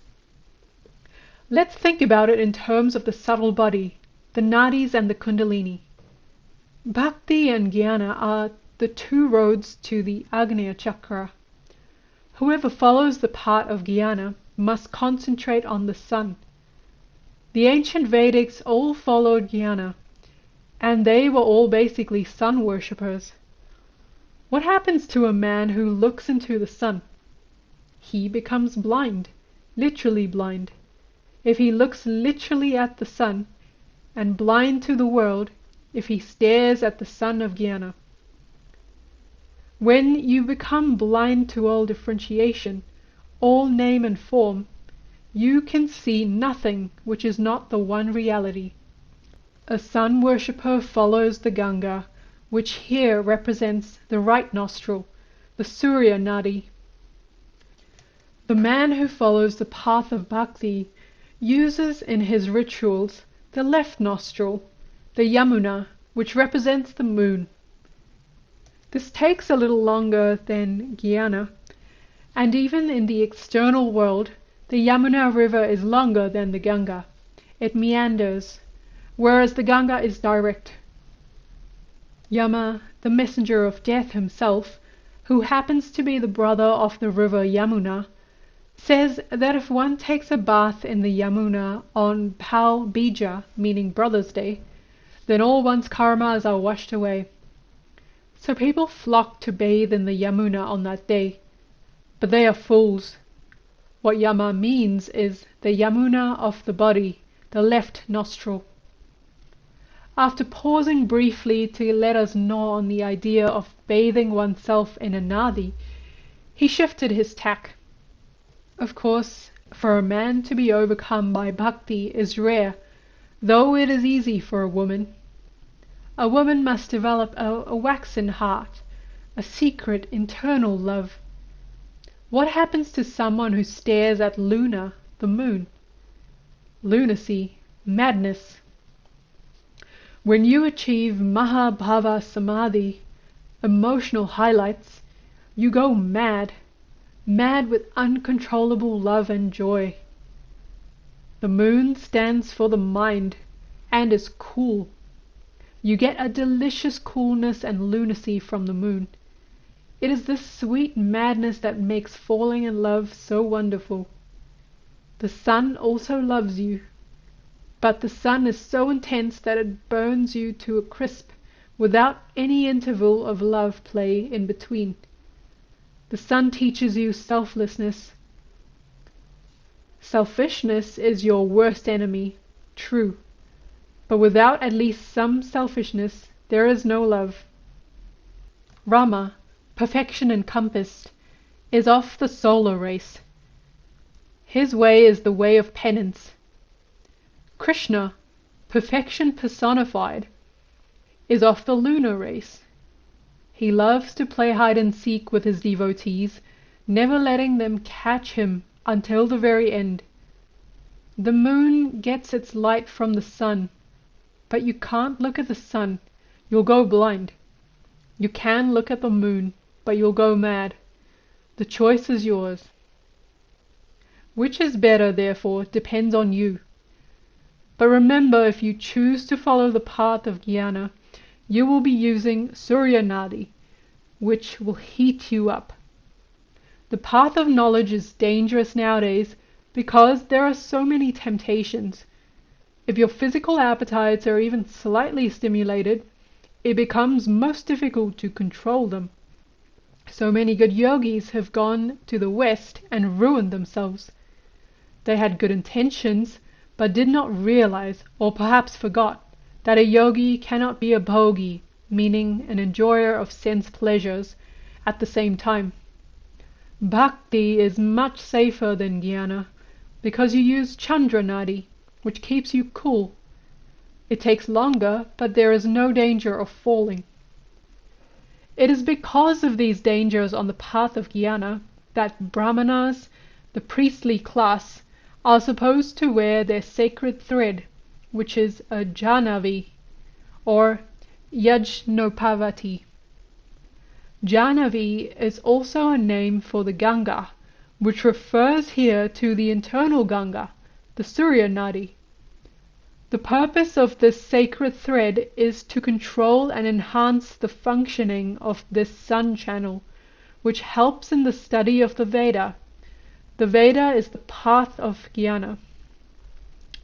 Let's think about it in terms of the subtle body, the nadis and the Kundalini. Bhakti and jnana are the two roads to the Agnya chakra. Whoever follows the path of jnana must concentrate on the sun. The ancient Vedics all followed jnana, and they were all basically sun worshippers. What happens to a man who looks into the sun? He becomes blind, literally blind. If he looks literally at the sun, and blind to the world if he stares at the sun of jnana. When you become blind to all differentiation, all name and form, you can see nothing which is not the one reality. A sun worshipper follows the Ganga, which here represents the right nostril, the Surya Nadi. The man who follows the path of bhakti uses in his rituals the left nostril, the Yamuna, which represents the moon. This takes a little longer than Jnana, and even in the external world, the Yamuna river is longer than the Ganga. It meanders, whereas the Ganga is direct. Yama, the messenger of death himself, who happens to be the brother of the river Yamuna, says that if one takes a bath in the Yamuna on Pal Bija, meaning Brother's Day, then all one's karmas are washed away. So people flock to bathe in the Yamuna on that day, but they are fools. What Yama means is the Yamuna of the body, the left nostril. After pausing briefly to let us gnaw on the idea of bathing oneself in a nadi, he shifted his tack. Of course, for a man to be overcome by bhakti is rare, though it is easy for a woman. A woman must develop a waxen heart, a secret internal love. What happens to someone who stares at Luna, the moon? Lunacy, madness. When you achieve Mahabhava Samadhi, emotional highlights, you go mad, mad with uncontrollable love and joy. The moon stands for the mind and is cool. You get a delicious coolness and lunacy from the moon. It is this sweet madness that makes falling in love so wonderful. The sun also loves you, but the sun is so intense that it burns you to a crisp without any interval of love play in between. The sun teaches you selflessness. Selfishness is your worst enemy, true. But without at least some selfishness, there is no love. Rama, perfection encompassed, is of the solar race. His way is the way of penance. Krishna, perfection personified, is of the lunar race. He loves to play hide and seek with his devotees, never letting them catch him until the very end. The moon gets its light from the sun, but you can't look at the sun, you'll go blind. You can look at the moon, but you'll go mad. The choice is yours. Which is better, therefore, depends on you. But remember, if you choose to follow the path of jnana, you will be using Surya Nadi, which will heat you up. The path of knowledge is dangerous nowadays because there are so many temptations. If your physical appetites are even slightly stimulated, it becomes most difficult to control them. So many good yogis have gone to the West and ruined themselves. They had good intentions, but did not realize, or perhaps forgot, that a yogi cannot be a bhogi, meaning an enjoyer of sense pleasures, at the same time. Bhakti is much safer than jnana, because you use Chandra Nadi, which keeps you cool. It takes longer, but there is no danger of falling. It is because of these dangers on the path of jnana that brahmanas, the priestly class, are supposed to wear their sacred thread, which is a janavi, or yajnopavati. Janavi is also a name for the Ganga, which refers here to the internal Ganga, the Surya Nadi. The purpose of this sacred thread is to control and enhance the functioning of this sun channel, which helps in the study of the Veda. The Veda is the path of jnana,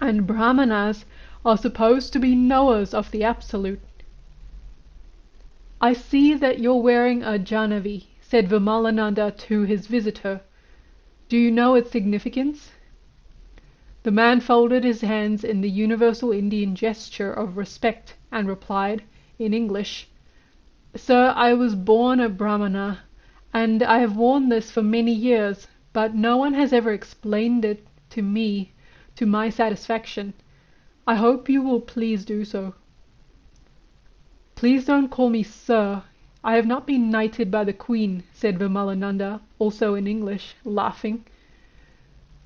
and brahmanas are supposed to be knowers of the Absolute. I see that you're wearing a janavi, said Vimalananda to his visitor. Do you know its significance? The man folded his hands in the universal Indian gesture of respect and replied, in English, Sir, I was born a Brahmana, and I have worn this for many years, but no one has ever explained it to me to my satisfaction. I hope you will please do so. Please don't call me Sir. I have not been knighted by the Queen, said Vimalananda, also in English, laughing.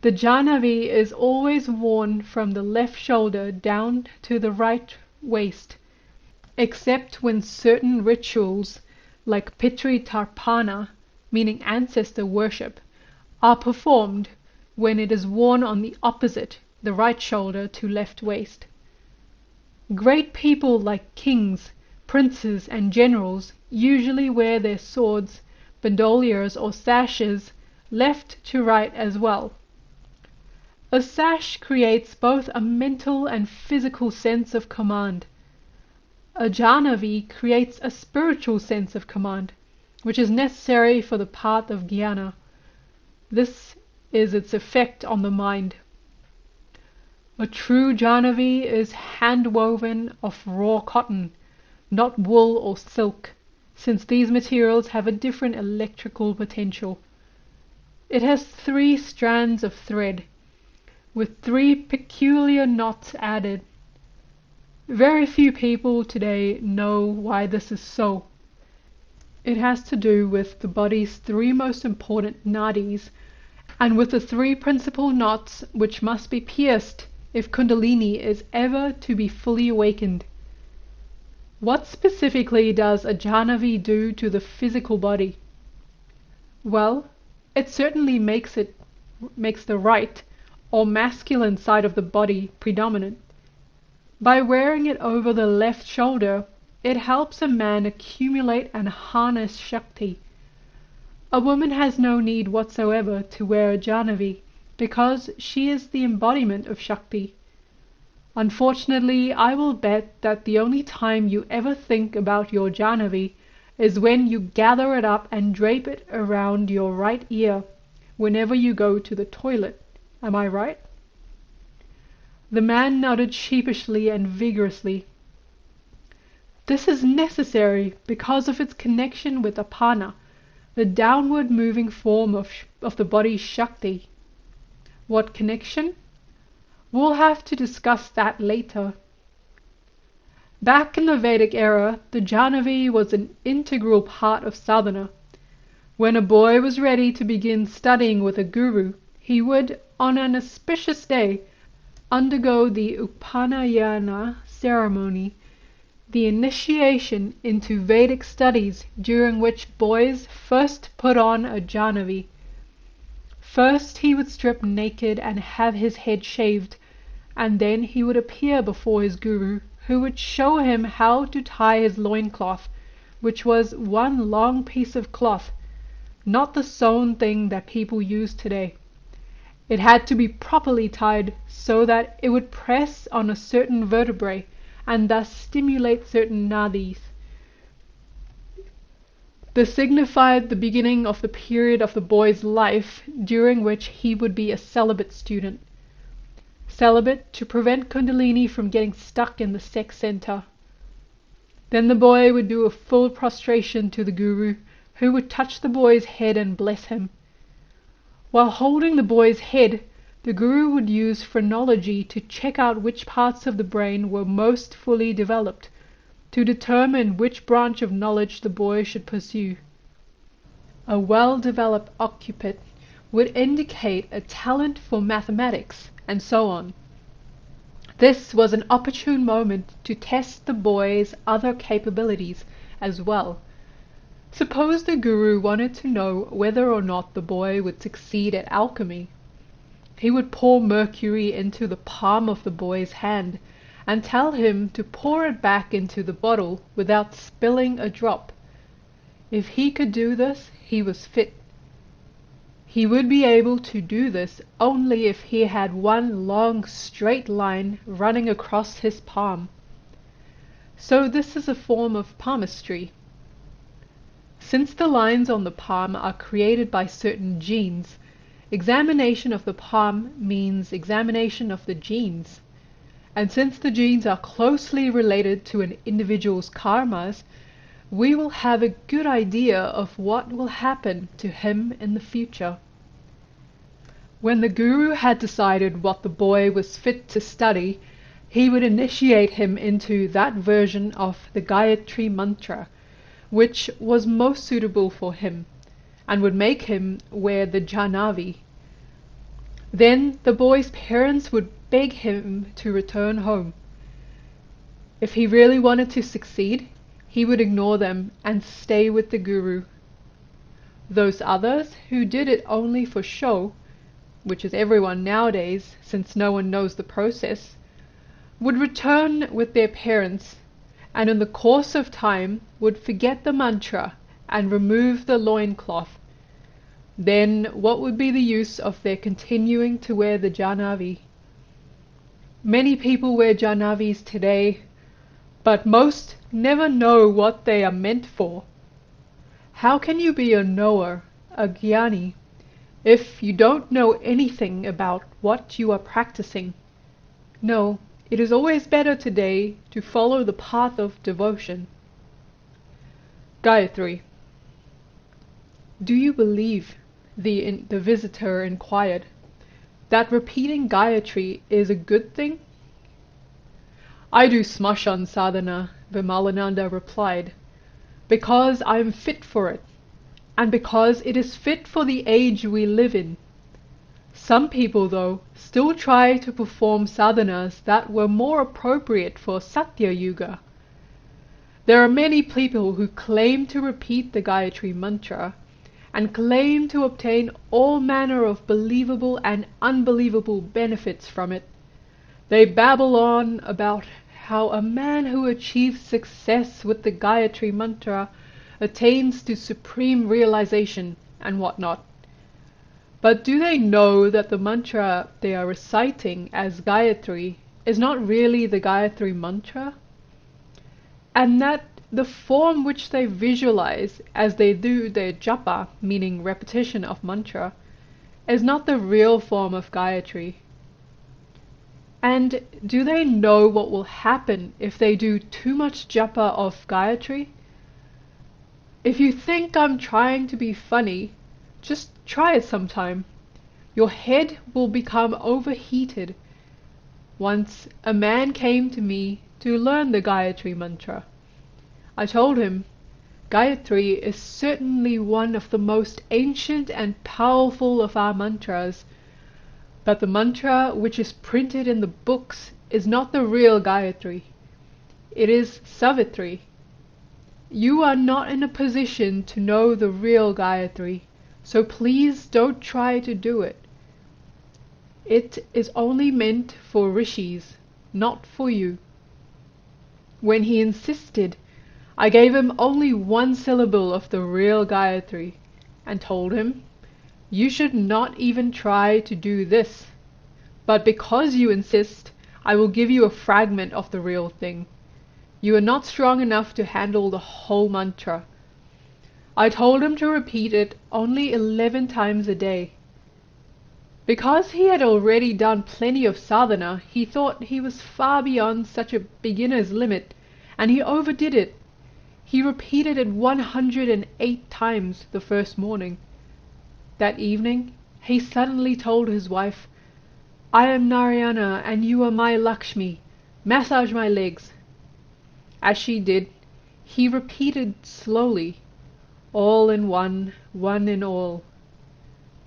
The janavi is always worn from the left shoulder down to the right waist, except when certain rituals, like Pitri Tarpana, meaning ancestor worship, are performed, when it is worn on the opposite, the right shoulder to left waist. Great people like kings, princes and generals usually wear their swords, bandoliers or sashes left to right as well. A sash creates both a mental and physical sense of command. A janavi creates a spiritual sense of command, which is necessary for the path of jnana. This is its effect on the mind. A true janavi is hand-woven of raw cotton, not wool or silk, since these materials have a different electrical potential. It has 3 strands of thread, with 3 peculiar knots added. Very few people today know why this is so. It has to do with the body's 3 most important nadis, and with the 3 principal knots which must be pierced if Kundalini is ever to be fully awakened. What specifically does a janavi do to the physical body? Well, it certainly makes the right or masculine side of the body predominant. By wearing it over the left shoulder, it helps a man accumulate and harness Shakti. A woman has no need whatsoever to wear a janavi, because she is the embodiment of Shakti. Unfortunately, I will bet that the only time you ever think about your janavi is when you gather it up and drape it around your right ear whenever you go to the toilet. Am I right? The man nodded sheepishly and vigorously. This is necessary because of its connection with apana, the downward moving form of the body's Shakti. What connection? We'll have to discuss that later. Back in the Vedic era, the janavi was an integral part of sadhana. When a boy was ready to begin studying with a guru, he would, on an auspicious day, undergo the Upanayana ceremony, the initiation into Vedic studies, during which boys first put on a janavi. First he would strip naked and have his head shaved, and then he would appear before his guru, who would show him how to tie his loincloth, which was one long piece of cloth, not the sewn thing that people use today. It had to be properly tied so that it would press on a certain vertebrae and thus stimulate certain nadis. This signified the beginning of the period of the boy's life during which he would be a celibate student. Celibate to prevent Kundalini from getting stuck in the sex center. Then the boy would do a full prostration to the guru, who would touch the boy's head and bless him. While holding the boy's head, the guru would use phrenology to check out which parts of the brain were most fully developed, to determine which branch of knowledge the boy should pursue. A well-developed occiput would indicate a talent for mathematics, and so on. This was an opportune moment to test the boy's other capabilities as well. Suppose the guru wanted to know whether or not the boy would succeed at alchemy. He would pour mercury into the palm of the boy's hand and tell him to pour it back into the bottle without spilling a drop. If he could do this, he was fit. He would be able to do this only if he had one long straight line running across his palm. So this is a form of palmistry. Since the lines on the palm are created by certain genes, examination of the palm means examination of the genes. And since the genes are closely related to an individual's karmas, we will have a good idea of what will happen to him in the future. When the guru had decided what the boy was fit to study, he would initiate him into that version of the Gayatri mantra, which was most suitable for him, and would make him wear the janavi. Then the boy's parents would beg him to return home. If he really wanted to succeed, he would ignore them and stay with the guru. Those others who did it only for show, which is everyone nowadays since no one knows the process, would return with their parents, and in the course of time would forget the mantra and remove the loincloth. Then what would be the use of their continuing to wear the janavi? Many people wear janavis today, but most never know what they are meant for. How can you be a knower, a jnani, if you don't know anything about what you are practicing? No, it is always better today to follow the path of devotion. Gayatri. Do you believe, the visitor inquired, that repeating Gayatri is a good thing? I do smashan sadhana, Vimalananda replied, because I am fit for it, and because it is fit for the age we live in. Some people, though, still try to perform sadhanas that were more appropriate for Satya Yuga. There are many people who claim to repeat the Gayatri mantra, and claim to obtain all manner of believable and unbelievable benefits from it. They babble on about how a man who achieves success with the Gayatri mantra attains to supreme realization and whatnot. But do they know that the mantra they are reciting as Gayatri is not really the Gayatri mantra? And that the form which they visualize as they do their japa, meaning repetition of mantra, is not the real form of Gayatri? And do they know what will happen if they do too much japa of Gayatri? If you think I'm trying to be funny, just try it sometime. Your head will become overheated. Once a man came to me to learn the Gayatri mantra. I told him, Gayatri is certainly one of the most ancient and powerful of our mantras, but the mantra which is printed in the books is not the real Gayatri. It is Savitri. You are not in a position to know the real Gayatri, so please don't try to do it. It is only meant for rishis, not for you. When he insisted, I gave him only one syllable of the real Gayatri, and told him, you should not even try to do this, but because you insist, I will give you a fragment of the real thing. You are not strong enough to handle the whole mantra. I told him to repeat it only 11 times a day. Because he had already done plenty of sadhana, he thought he was far beyond such a beginner's limit, and he overdid it. He repeated it 108 times the first morning. That evening, he suddenly told his wife, I am Narayana and you are my Lakshmi. Massage my legs. As she did, he repeated slowly, all in one, one in all.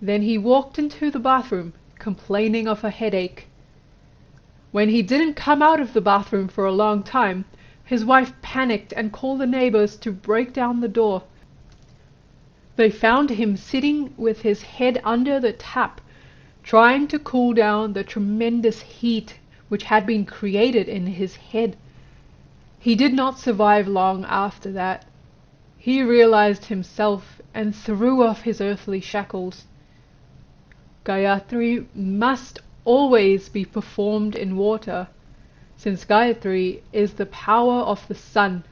Then he walked into the bathroom, complaining of a headache. When he didn't come out of the bathroom for a long time, his wife panicked and called the neighbors to break down the door. They found him sitting with his head under the tap, trying to cool down the tremendous heat which had been created in his head. He did not survive long after that. He realized himself and threw off his earthly shackles. Gayatri must always be performed in water, since Gayatri is the power of the sun.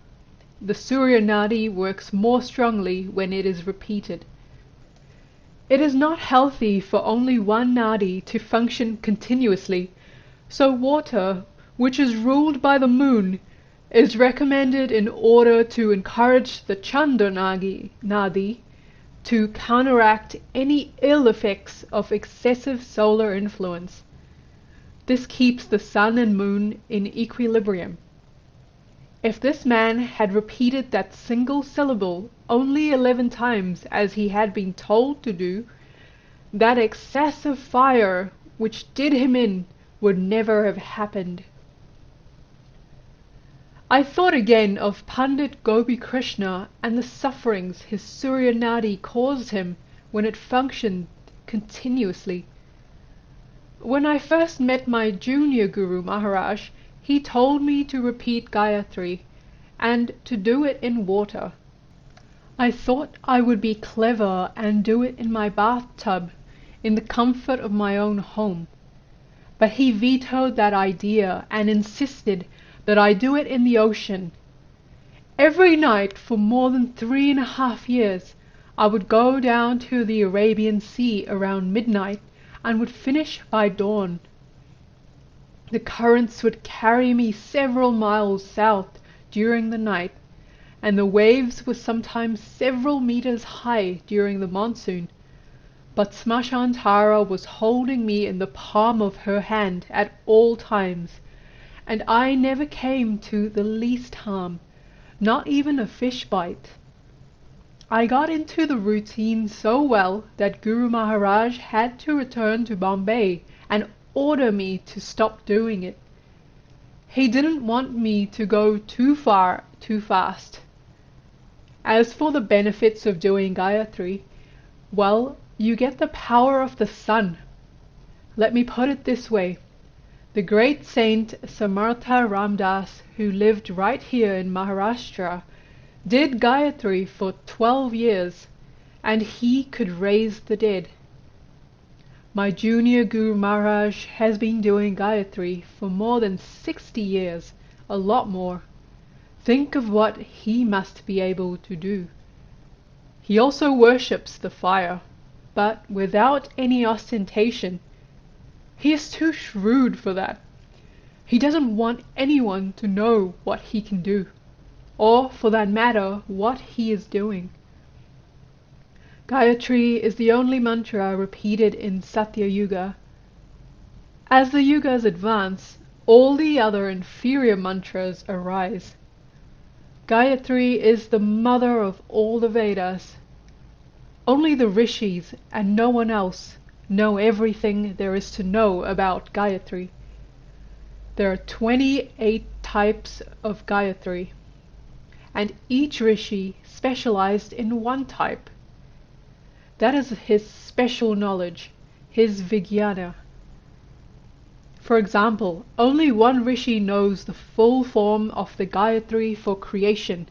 The Surya nadi works more strongly when it is repeated. It is not healthy for only one nadi to function continuously, so water, which is ruled by the moon, is recommended in order to encourage the nadi to counteract any ill effects of excessive solar influence. This keeps the sun and moon in equilibrium. If this man had repeated that single syllable only 11 times as he had been told to do, that excessive fire which did him in would never have happened. I thought again of Pandit Gopi Krishna and the sufferings his Surya Nadi caused him when it functioned continuously. When I first met my junior Guru Maharaj, he told me to repeat Gayatri and to do it in water. I thought I would be clever and do it in my bathtub in the comfort of my own home. But he vetoed that idea and insisted that I do it in the ocean. Every night for more than 3.5 years, I would go down to the Arabian Sea around midnight and would finish by dawn. The currents would carry me several miles south during the night, and the waves were sometimes several meters high during the monsoon. But Smashantara was holding me in the palm of her hand at all times, and I never came to the least harm, not even a fish bite. I got into the routine so well that Guru Maharaj had to return to Bombay and order me to stop doing it. He didn't want me to go too far too fast. As for the benefits of doing Gayatri, well, you get the power of the sun. Let me put it this way. The great saint Samartha Ramdas, who lived right here in Maharashtra, did Gayatri for 12 years, and he could raise the dead. My junior Guru Maharaj has been doing Gayatri for more than 60 years, a lot more. Think of what he must be able to do. He also worships the fire, but without any ostentation. He is too shrewd for that. He doesn't want anyone to know what he can do, or for that matter, what he is doing. Gayatri is the only mantra repeated in Satya Yuga. As the yugas advance, all the other inferior mantras arise. Gayatri is the mother of all the Vedas. Only the rishis and no one else know everything there is to know about Gayatri. There are 28 types of Gayatri, and each rishi specialized in one type. That is his special knowledge, his vijnana. For example, only one rishi knows the full form of the Gayatri for creation,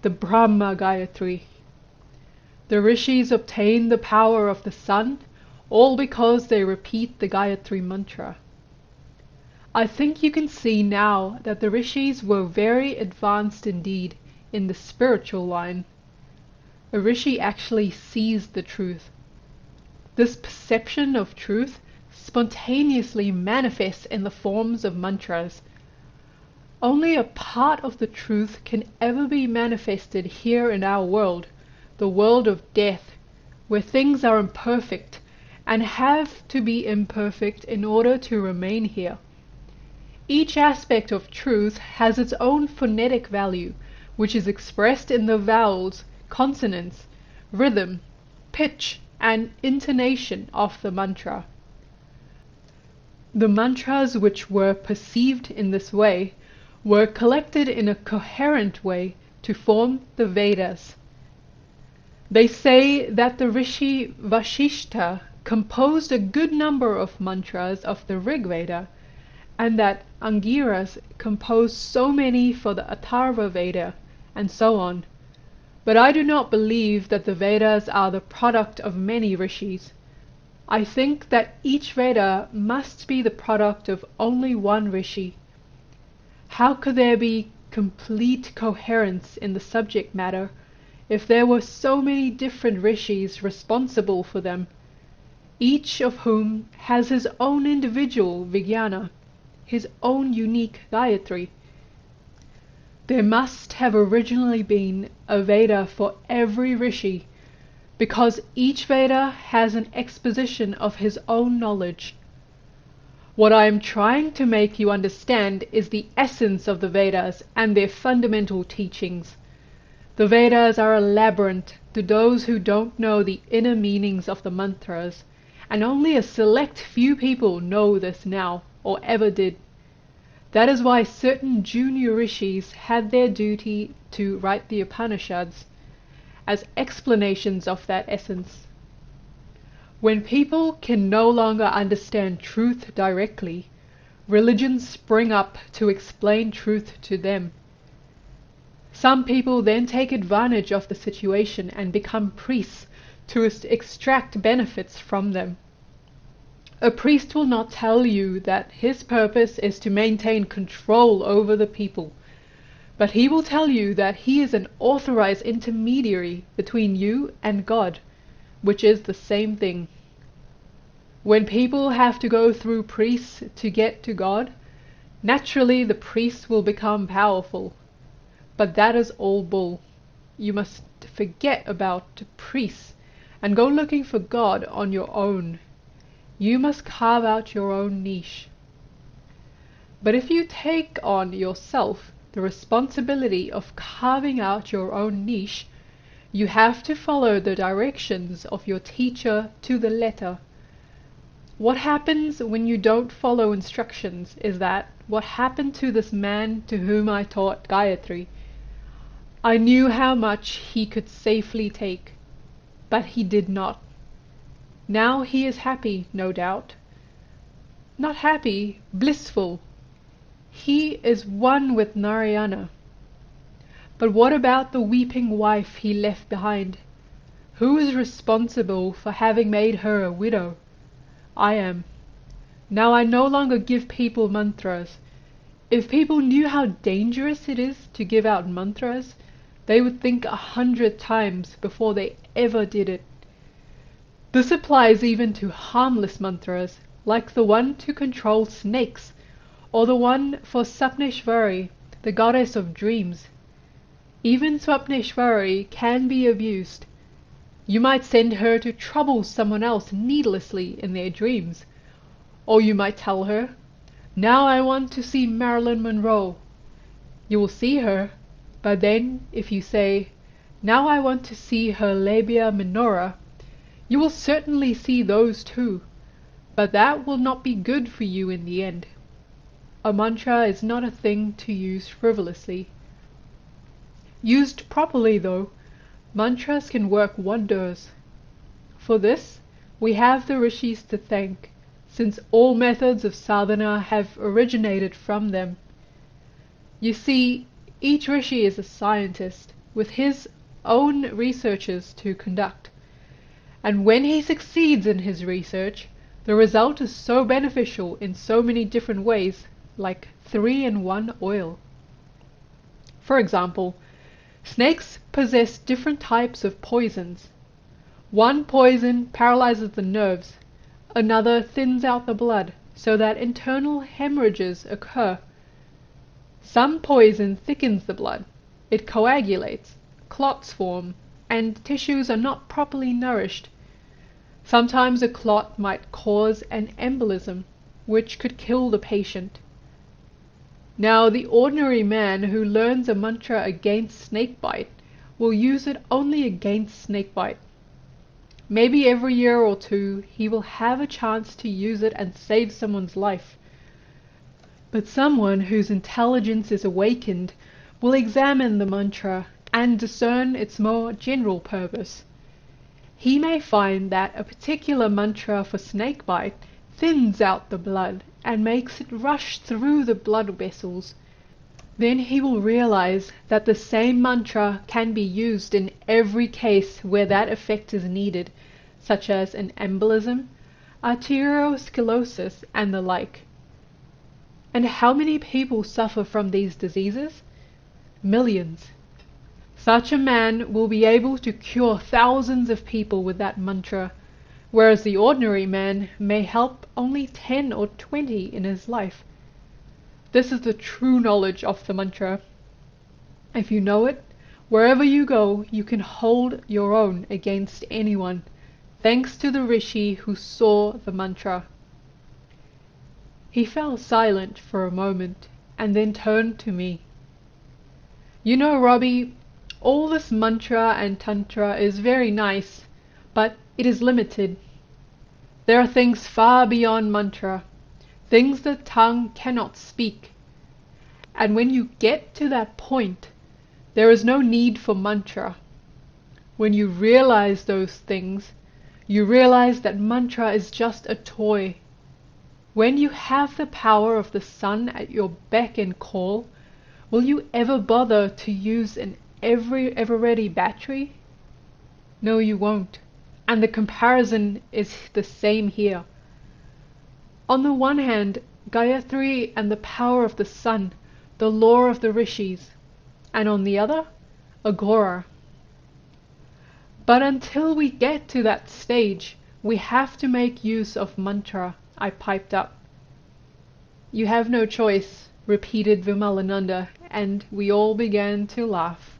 the Brahma Gayatri. The rishis obtain the power of the sun, all because they repeat the Gayatri mantra. I think you can see now that the rishis were very advanced indeed in the spiritual line. A rishi actually sees the truth. This perception of truth spontaneously manifests in the forms of mantras. Only a part of the truth can ever be manifested here in our world, the world of death, where things are imperfect and have to be imperfect in order to remain here. Each aspect of truth has its own phonetic value, which is expressed in the vowels, consonants, rhythm, pitch, and intonation of the mantra. The mantras which were perceived in this way were collected in a coherent way to form the Vedas. They say that the rishi Vasishtha composed a good number of mantras of the Rig Veda, and that Angiras composed so many for the Atharva Veda, and so on. But I do not believe that the Vedas are the product of many rishis. I think that each Veda must be the product of only one rishi. How could there be complete coherence in the subject matter if there were so many different rishis responsible for them, each of whom has his own individual vijnana, his own unique Gayatri? There must have originally been a Veda for every rishi, because each Veda has an exposition of his own knowledge. What I am trying to make you understand is the essence of the Vedas and their fundamental teachings. The Vedas are a labyrinth to those who don't know the inner meanings of the mantras, and only a select few people know this now, or ever did. That is why certain junior rishis had their duty to write the Upanishads, as explanations of that essence. When people can no longer understand truth directly, religions spring up to explain truth to them. Some people then take advantage of the situation and become priests to extract benefits from them. A priest will not tell you that his purpose is to maintain control over the people, but he will tell you that he is an authorized intermediary between you and God, which is the same thing. When people have to go through priests to get to God, naturally the priests will become powerful. But that is all bull. You must forget about priests and go looking for God on your own. You must carve out your own niche. But if you take on yourself the responsibility of carving out your own niche, you have to follow the directions of your teacher to the letter. What happens when you don't follow instructions is that what happened to this man to whom I taught Gayatri. I knew how much he could safely take, but he did not. Now he is happy, no doubt. Not happy, blissful. He is one with Narayana. But what about the weeping wife he left behind? Who is responsible for having made her a widow? I am. Now I no longer give people mantras. If people knew how dangerous it is to give out mantras, they would think 100 times before they ever did it. This applies even to harmless mantras, like the one to control snakes, or the one for Sapneshvari, the goddess of dreams. Even Sapneshvari can be abused. You might send her to trouble someone else needlessly in their dreams. Or you might tell her, "Now I want to see Marilyn Monroe." You will see her, but then if you say, "Now I want to see her labia minora," you will certainly see those too, but that will not be good for you in the end. A mantra is not a thing to use frivolously. Used properly, though, mantras can work wonders. For this, we have the rishis to thank, since all methods of sadhana have originated from them. You see, each rishi is a scientist, with his own researches to conduct. And when he succeeds in his research, the result is so beneficial in so many different ways, like 3-in-1 oil. For example, snakes possess different types of poisons. One poison paralyzes the nerves, another thins out the blood, so that internal hemorrhages occur. Some poison thickens the blood, it coagulates, clots form, and tissues are not properly nourished. Sometimes a clot might cause an embolism, which could kill the patient. Now the ordinary man who learns a mantra against snakebite will use it only against snakebite. Maybe every year or two he will have a chance to use it and save someone's life. But someone whose intelligence is awakened will examine the mantra and discern its more general purpose. He may find that a particular mantra for snakebite thins out the blood and makes it rush through the blood vessels. Then he will realize that the same mantra can be used in every case where that effect is needed, such as an embolism, arteriosclerosis, and the like. And how many people suffer from these diseases? Millions. Such a man will be able to cure thousands of people with that mantra, whereas the ordinary man may help only 10 or 20 in his life. This is the true knowledge of the mantra. If you know it, wherever you go, you can hold your own against anyone, thanks to the rishi who saw the mantra. He fell silent for a moment and then turned to me. You know, Robbie, all this mantra and tantra is very nice, but it is limited. There are things far beyond mantra, things the tongue cannot speak. And when you get to that point, there is no need for mantra. When you realize those things, you realize that mantra is just a toy. When you have the power of the sun at your beck and call, will you ever bother to use an ever-ready battery? No, you won't. And the comparison is the same here. On the one hand, Gayatri and the power of the sun, the lore of the rishis, and on the other, Agora. But until we get to that stage, we have to make use of mantra, I piped up. You have no choice, repeated Vimalananda, and we all began to laugh.